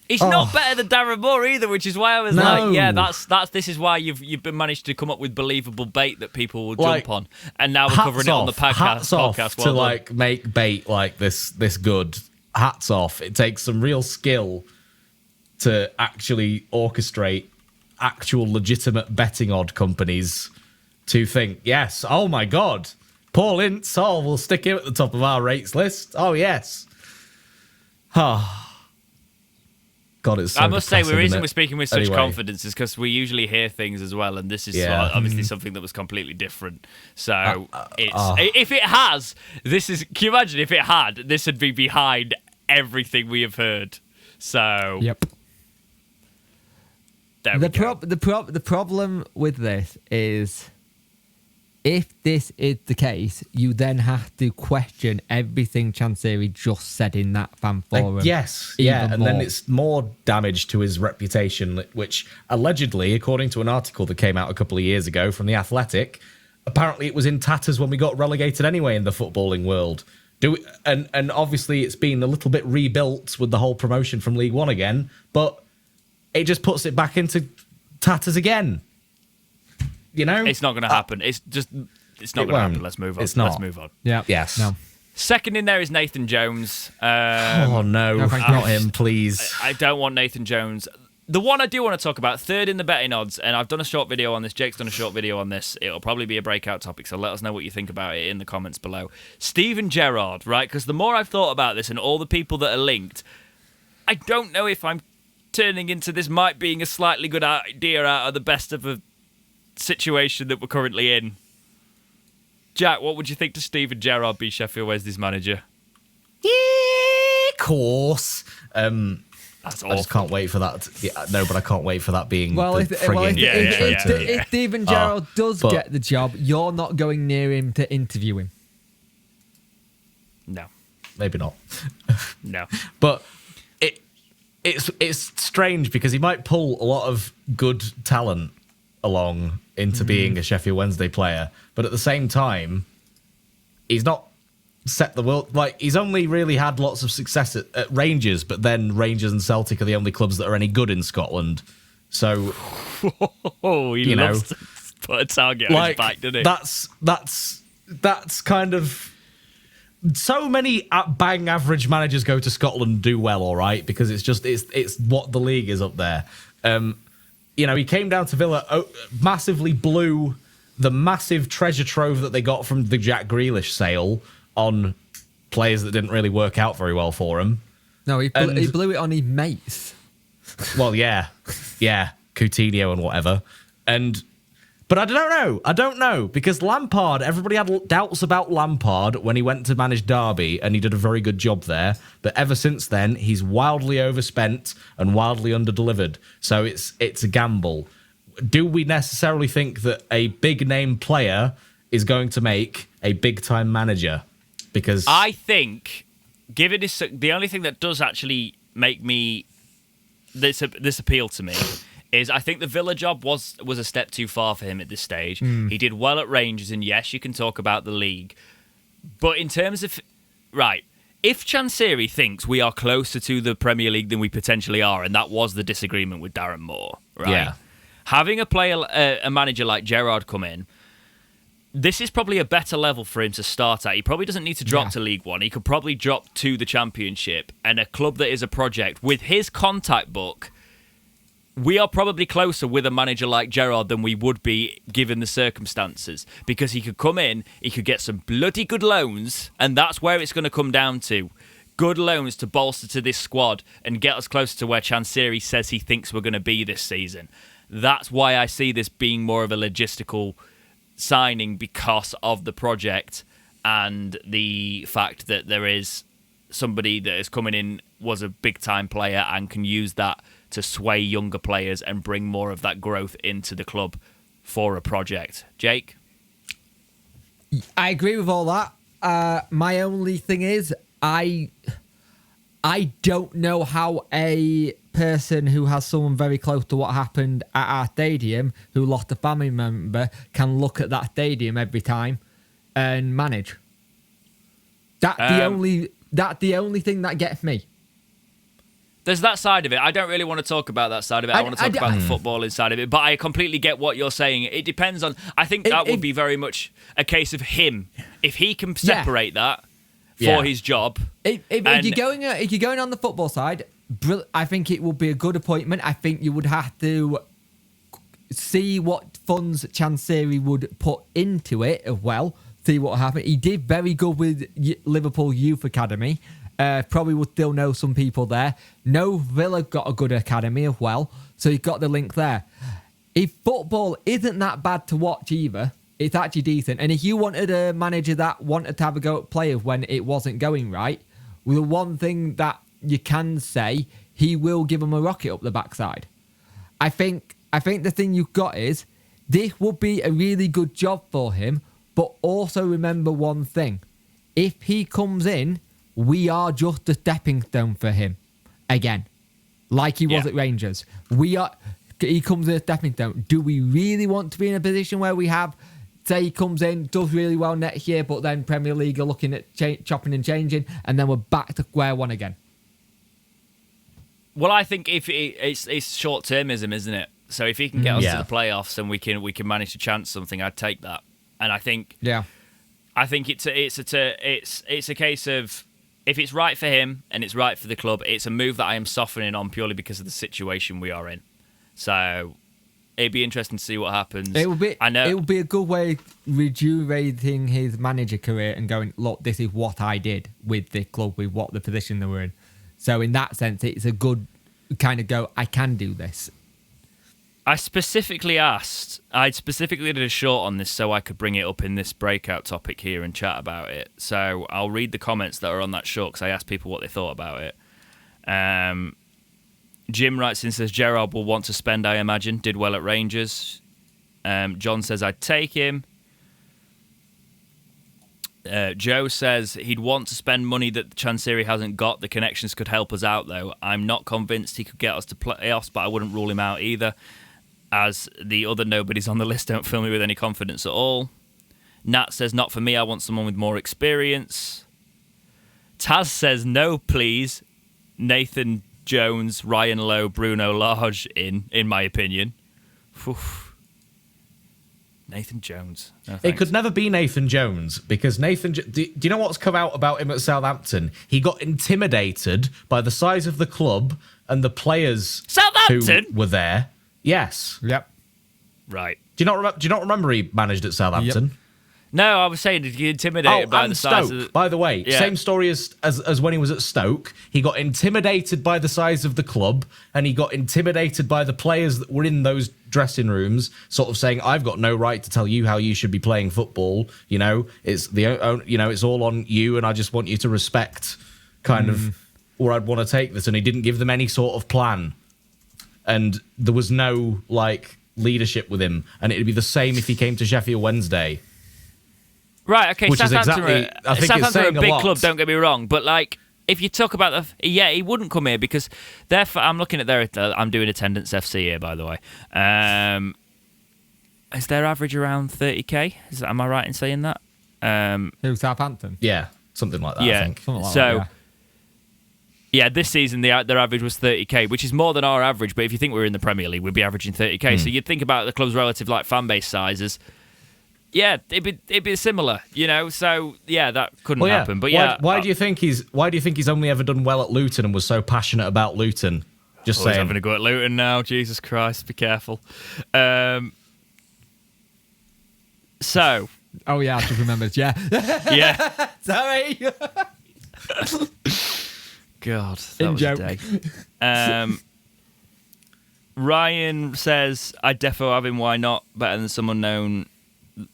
He's not better than Darren Moore either, which is why I was like, yeah, that's. This is why you've been managed to come up with believable bait that people will jump on, and now we're covering it on the podcast. Hats off to like make bait like this good. Hats off. It takes some real skill to actually orchestrate actual legitimate betting odd companies to think, yes, oh my God, Paul Ince, we'll stick him at the top of our rates list. Oh, yes. God, it's so I must say, the reason we're speaking with such confidence is because we usually hear things as well, and this is obviously something that was completely different. So, if it has, this is... Can you imagine if it had? This would be behind everything we have heard. So... Yep. The problem with this is, if this is the case, you then have to question everything Chancery just said in that fan forum. Yes, yeah, and then it's more damage to his reputation, which allegedly, according to an article that came out a couple of years ago from The Athletic, apparently it was in tatters when we got relegated anyway in the footballing world. And obviously it's been a little bit rebuilt with the whole promotion from League One again, but it just puts it back into tatters again. You know? It's not going to happen. It's not going to happen. Let's move on. Let's move on. Yeah. Yes. No. Second in there is Nathan Jones. Oh, no. Not him, please. I don't want Nathan Jones. The one I do want to talk about, third in the betting odds, and I've done a short video on this. Jake's done a short video on this. It'll probably be a breakout topic, so let us know what you think about it in the comments below. Steven Gerrard, right? Because the more I've thought about this and all the people that are linked, I don't know if I'm turning into this might being a slightly good idea out of the best of a situation that we're currently in. Jack, what would you think to Steven Gerrard be Sheffield Wednesday's manager? Yeah, of course. That's awful. I just can't wait for that. But I can't wait for that being if Steven Gerrard does get the job, you're not going near him to interview him. No. Maybe not. No. But it's strange because he might pull a lot of good talent along into being a Sheffield Wednesday player, but at the same time, he's not set the world. Like, he's only really had lots of success at Rangers, but then Rangers and Celtic are the only clubs that are any good in Scotland. So, he loves to put a target on his back, doesn't he? That's kind of. So many bang average managers go to Scotland and do well, all right, because it's what the league is up there. He came down to Villa, massively blew the massive treasure trove that they got from the Jack Grealish sale on players that didn't really work out very well for him. No, he blew it on his mates. Well, yeah, Coutinho and whatever. And But I don't know, because Lampard, everybody had doubts about Lampard when he went to manage Derby, and he did a very good job there. But ever since then, he's wildly overspent and wildly underdelivered. So it's a gamble. Do we necessarily think that a big-name player is going to make a big-time manager? Because I think, given this, the only thing that does actually make this appeal to me is I think the Villa job was a step too far for him at this stage. He did well at Rangers, and yes, you can talk about the league. But in terms of... Right, if Chansiri thinks we are closer to the Premier League than we potentially are, and that was the disagreement with Darren Moore, right? Yeah. Having a manager like Gerrard come in, this is probably a better level for him to start at. He probably doesn't need to drop to League One. He could probably drop to the Championship, and a club that is a project. With his contact book, we are probably closer with a manager like Gerrard than we would be given the circumstances, because he could come in, he could get some bloody good loans, and that's where it's going to come down to. Good loans to bolster to this squad and get us closer to where Chansiri says he thinks we're going to be this season. That's why I see this being more of a logistical signing, because of the project and the fact that there is somebody that is coming in, was a big-time player, and can use that to sway younger players and bring more of that growth into the club for a project. Jake? I agree with all that. My only thing is, I don't know how a person who has someone very close to what happened at our stadium, who lost a family member, can look at that stadium every time and manage. That's the only thing that gets me. There's that side of it. I don't really want to talk about that side of it. I want to talk about the footballing side of it. But I completely get what you're saying. It depends on... I think that would be very much a case of him. If he can separate that for his job... If you're going on the football side, I think it would be a good appointment. I think you would have to see what funds Chansiri would put into it as well. See what happened. He did very good with Liverpool Youth Academy. Probably would still know some people there. No, Villa got a good academy as well, so you've got the link there. If football isn't that bad to watch either, it's actually decent. And if you wanted a manager that wanted to have a go at players when it wasn't going right, well, the one thing that you can say, he will give them a rocket up the backside. I think the thing you've got is, this would be a really good job for him, but also remember one thing. If he comes in, we are just a stepping stone for him again, like he was at Rangers. He comes in a stepping stone. Do we really want to be in a position where we have, say he comes in, does really well next year, but then Premier League are looking at chopping and changing, and then we're back to square one again? Well, I think if it's short-termism, isn't it? So if he can get us to the playoffs and we can manage to chance something, I'd take that. And I think it's a case of, if it's right for him and it's right for the club, it's a move that I am softening on purely because of the situation we are in. So it'd be interesting to see what happens. It would be a good way of rejuvenating his manager career and going, look, this is what I did with the club, with what the position they were in. So in that sense, it's a good kind of go, I can do this. I specifically did a short on this so I could bring it up in this breakout topic here and chat about it. So I'll read the comments that are on that short, because I asked people what they thought about it. Jim writes in, says, Gerrard will want to spend, I imagine. Did well at Rangers. John says, I'd take him. Joe says he'd want to spend money that Chansiri hasn't got. The connections could help us out, though. I'm not convinced he could get us to playoffs, but I wouldn't rule him out either, as the other nobodies on the list don't fill me with any confidence at all. Nat says, not for me, I want someone with more experience. Taz says, no, please. Nathan Jones, Ryan Lowe, Bruno Lage in my opinion. Oof. Nathan Jones. No, it could never be Nathan Jones, because do you know what's come out about him at Southampton? He got intimidated by the size of the club and the players who were there. Yes. Yep. Right. Do you not remember he managed at Southampton? Yep. No, I was saying, did you intimidated by the size of the... By the way, same story as when he was at Stoke. He got intimidated by the size of the club, and he got intimidated by the players that were in those dressing rooms, sort of saying, "I've got no right to tell you how you should be playing football. You know, it's all on you, and I just want you to respect kind of where I'd want to take this." And he didn't give them any sort of plan, and there was no like leadership with him. And it'd be the same if he came to Sheffield Wednesday. Right. Okay. Which is Southampton exactly, I think it's Southampton are saying a big lot. club. Don't get me wrong, but like. If you talk about he wouldn't come here because I'm looking at I'm doing attendance FC here, by the way. Is their average around 30k? Am I right in saying that? Who, Southampton? Yeah, something like that. Yeah. I think. Something like So, that, yeah, this season their average was 30k, which is more than our average. But if you think we're in the Premier League, we'd be averaging 30k. So you'd think about the club's relative like fan base sizes. Yeah, it'd be similar, you know. So yeah, that couldn't happen. But yeah, why do you think he's only ever done well at Luton and was so passionate about Luton? Just he's saying. having a go at Luton now. Jesus Christ, be careful. So. Oh yeah, I just remembered. Yeah. Yeah. Sorry. God, that was joke. a day. Ryan says, "I defo have him. Why not? Better than some unknown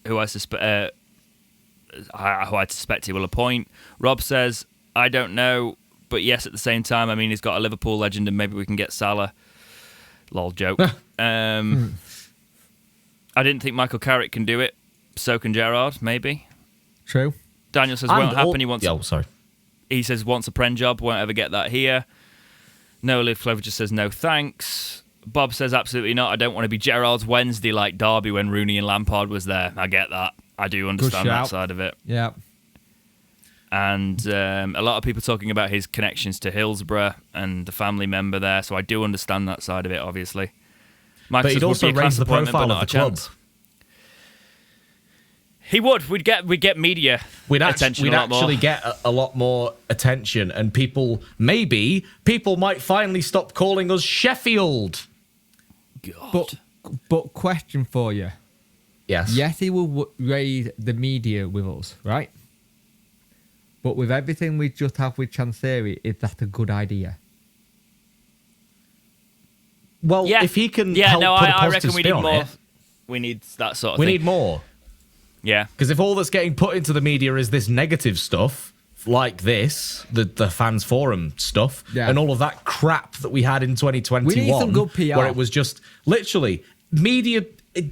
who I suspect he will appoint." Rob says, "I don't know, but yes, at the same time, I mean, he's got a Liverpool legend, and maybe we can get Salah." Lol, joke. I didn't think Michael Carrick can do it. So can Gerrard, maybe. True. Daniel says, "Won't happen." He says, "Wants a Prem job. Won't ever get that here." No Live Clever just says, "No thanks." Bob says, "Absolutely not. I don't want to be Gerrard's Wednesday like Derby when Rooney and Lampard was there." I get that. I do understand that side of it. Yeah. And a lot of people talking about his connections to Hillsborough and the family member there, so I do understand that side of it, obviously. Mike But says, he'd also "Would be a raise class the appointment, profile but of not the a club. chance." He would. We'd get media attention. We'd actually get a lot more attention, and people might finally stop calling us Sheffield. God. But question for you. Yes. Yes, he will raise the media with us, right? But with everything we just have with Chansiri, is that a good idea? Well, Yeah. if he can Yeah, help no, put a I positive reckon we spin need on more. it, We need that sort of we thing. need more. Yeah. Because if all that's getting put into the media is this negative stuff, like this, the fans forum stuff, and all of that crap that we had in 2021, We need some good PR. where it was just literally media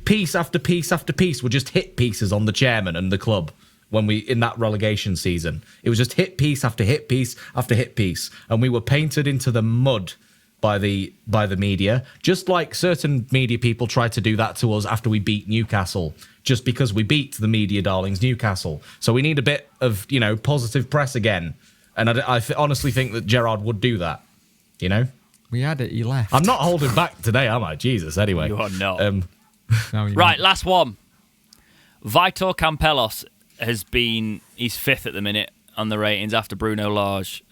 piece after piece after piece were just hit pieces on the chairman and the club when we in that relegation season. It was just hit piece after hit piece after hit piece, and we were painted into the mud by the media, just like certain media people tried to do that to us after we beat Newcastle, just because we beat the media darlings Newcastle. So we need a bit of, positive press again. And I honestly think that Gerrard would do that, We had it, he left. I'm not holding back today, am I? Jesus, anyway. You are not. No, you're Right, not. last one. Vitor Campellos he's fifth at the minute on the ratings after Bruno Lage.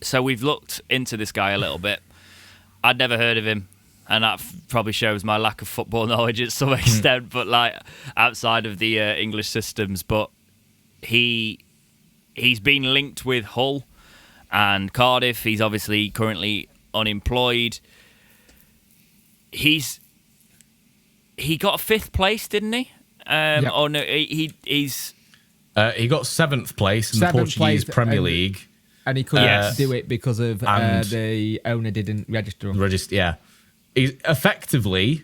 So we've looked into this guy a little bit. I'd never heard of him, and that probably shows my lack of football knowledge at some extent, but like outside of the English systems. But he's been linked with Hull and Cardiff. He's obviously currently unemployed. He got fifth place, didn't he? Yep. Or no, he's he got 7th place in the Seventh Portuguese place, Premier and- League. And he couldn't Yes. do it because of And- the owner didn't register him. Yeah. Effectively,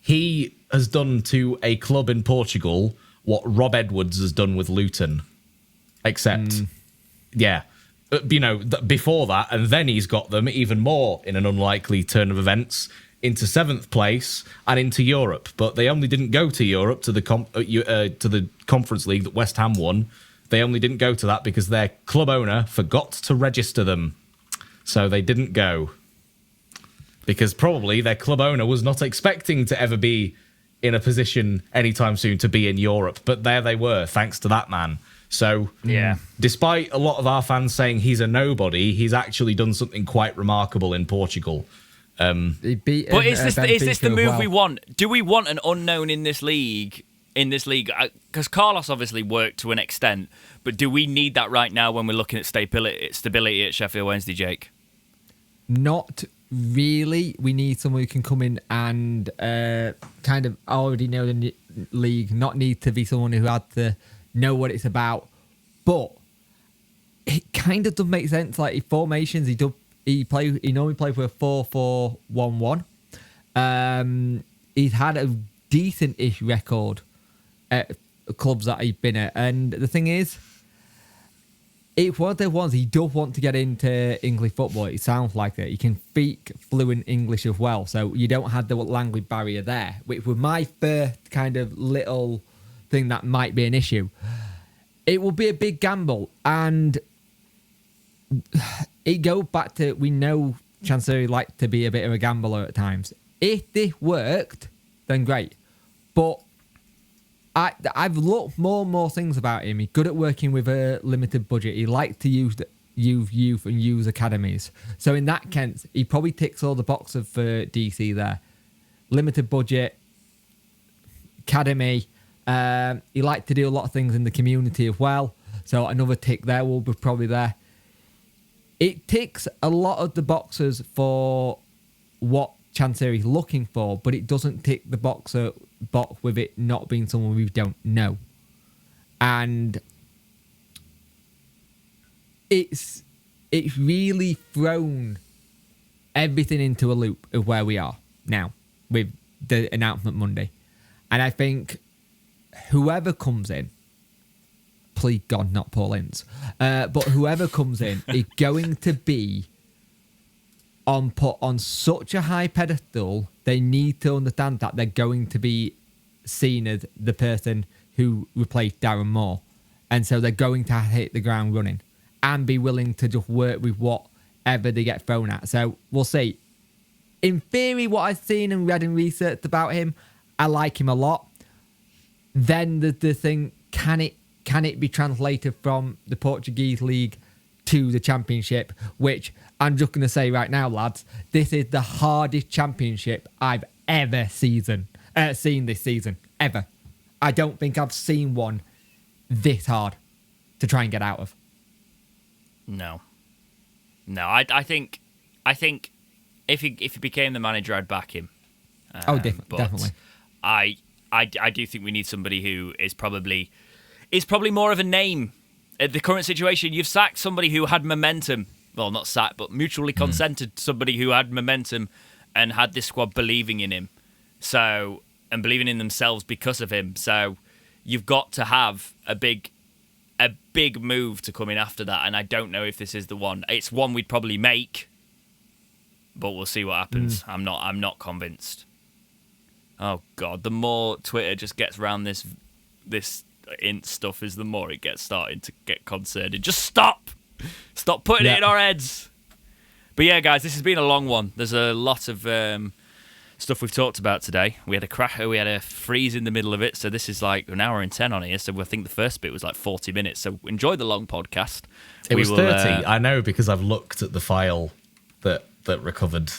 he has done to a club in Portugal what Rob Edwards has done with Luton. Except, before that, and then he's got them even more in an unlikely turn of events into 7th place and into Europe. But they only didn't go to Europe to the Conference League that West Ham won. They only didn't go to that because their club owner forgot to register them. So they didn't go. Because probably their club owner was not expecting to ever be in a position anytime soon to be in Europe. But there they were, thanks to that man. So, despite a lot of our fans saying he's a nobody, he's actually done something quite remarkable in Portugal. He beat But is this the Benfica move well. we want? Do we want an unknown in this league? Because Carlos obviously worked to an extent, but do we need that right now when we're looking at stability at Sheffield Wednesday, Jake? Not really, we need someone who can come in and kind of already know the league, not need to be someone who had to know what it's about. But it kind of does make sense. Like in formations, he normally plays with a 4-4-1-1. He's had a decent-ish record at clubs that he's been at, and the thing is, it's one of the ones he does want to get into English football. It sounds like that. He can speak fluent English as well, so you don't have the language barrier there, which was my first kind of little thing that might be an issue. It will be a big gamble, and it goes back to, we know Chancery like to be a bit of a gambler at times. If this worked, then great. But I've looked more and more things about him. He's good at working with a limited budget. He likes to use youth and use academies. So in that sense, he probably ticks all the boxes for DC there. Limited budget, academy. He likes to do a lot of things in the community as well. So another tick there will be probably there. It ticks a lot of the boxes for what Chancery is looking for, but it doesn't tick the box with it not being someone we don't know. And it's really thrown everything into a loop of where we are now with the announcement Monday. And I think whoever comes in, please God, not Paul Ince, but whoever comes in is going to be put on such a high pedestal. They need to understand that they're going to be seen as the person who replaced Darren Moore, and so they're going to hit the ground running and be willing to just work with whatever they get thrown at. So we'll see. In theory, what I've seen and read and researched about him, I like him a lot. Then the thing, can it be translated from the Portuguese league to the championship, which I'm just going to say right now, lads, this is the hardest championship I've ever seen this season, ever. I don't think I've seen one this hard to try and get out of. No, I think if he became the manager, I'd back him. Definitely. I do think we need somebody who is probably more of a name. At the current situation, you've sacked somebody who had momentum. Well, not sacked, but mutually consented somebody who had momentum and had this squad believing in him. So, and believing in themselves because of him. So you've got to have a big move to come in after that. And I don't know if this is the one. It's one we'd probably make, but we'll see what happens. I'm not convinced. Oh God, the more Twitter just gets around this int stuff is the more it gets starting to get concerning. Just stop putting it in our heads. But yeah, guys, this has been a long one. There's a lot of stuff we've talked about today. We had a cracker, we had a freeze in the middle of it, so this is like an hour and 10 on here. So I think the first bit was like 40 minutes. So enjoy the long podcast. It was 30. I know because I've looked at the file that recovered.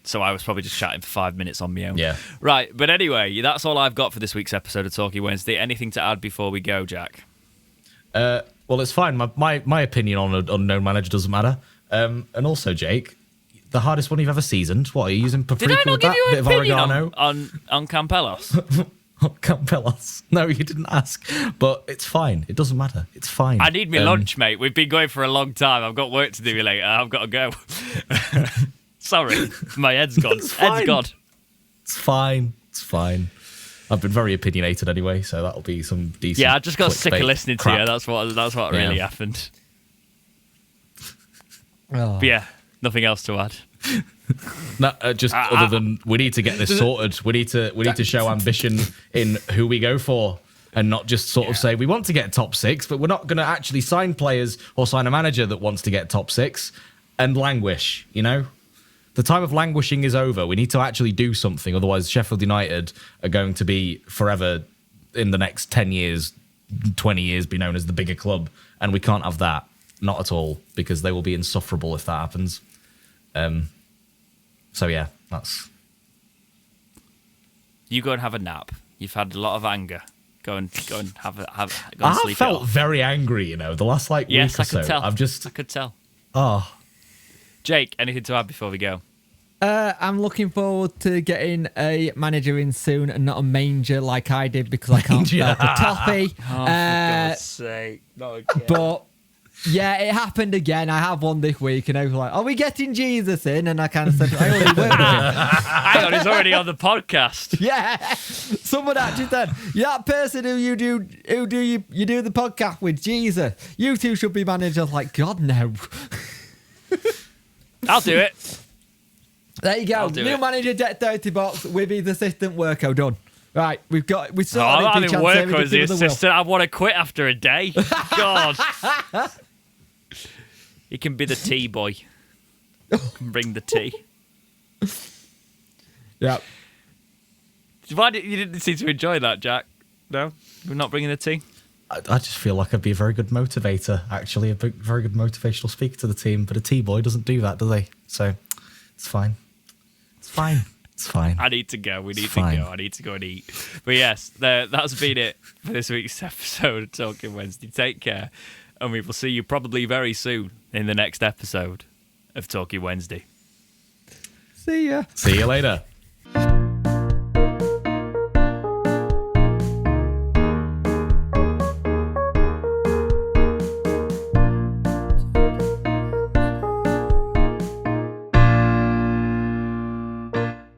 So I was probably just chatting for 5 minutes on my own. Yeah. Right, but anyway, that's all I've got for this week's episode of Talking Wednesday. Anything to add before we go, Jack? Well, it's fine. My opinion on an unknown manager doesn't matter. And also, Jake, the hardest one you've ever seasoned. What, are you using paprika Did I not with give that? you Bit an of opinion oregano? on Campellos? Campellos. No, you didn't ask. But it's fine. It doesn't matter. It's fine. I need my lunch, mate. We've been going for a long time. I've got work to do later. I've got to go. Sorry, my head's gone. Head's gone. It's fine. It's fine. I've been very opinionated anyway, so that'll be some decent. Yeah, I just got sick of listening crap. to you. That's what really happened. Oh. But yeah, nothing else to add. No, just other than we need to get this sorted. We need to show ambition in who we go for, and not just sort of say we want to get top six, but we're not going to actually sign players or sign a manager that wants to get top six and languish. You know. The time of languishing is over. We need to actually do something. Otherwise, Sheffield United are going to be forever, in the next 10 years, 20 years, be known as the bigger club. And we can't have that. Not at all. Because they will be insufferable if that happens. So, yeah, that's... You go and have a nap. You've had a lot of anger. Go and have go and I sleep. felt very angry, the last week or so. I could tell. I've just... I could tell. Oh... Jake, anything to add before we go? I'm looking forward to getting a manager in soon and not a manger like I did because I can't spell the toffee. For God's sake. Not again. But yeah, it happened again. I have one this week and I was like, are we getting Jesus in? And I kind of said, I already work with him. Hang on, he's already on the podcast. Yeah. Someone actually said, that person who you do the podcast with, Jesus, you two should be managers. Like, God, no. I'll do it. There you go. New manager, Debt 30 box with his assistant Worko done. Right, we sorted I'm not having Worko as the assistant. I want to quit after a day. God. He can be the tea boy. Bring the tea. Yeah. Why you didn't seem to enjoy that, Jack? No? We're not bringing the tea? I just feel like I'd be a very good motivator, actually, a very good motivational speaker to the team. But a T-boy doesn't do that, do they? So it's fine. It's fine. It's fine. I need to go. We need to go. I need to go and eat. But yes, that's been it for this week's episode of Talking Wednesday. Take care. And we will see you probably very soon in the next episode of Talking Wednesday. See ya. See you later.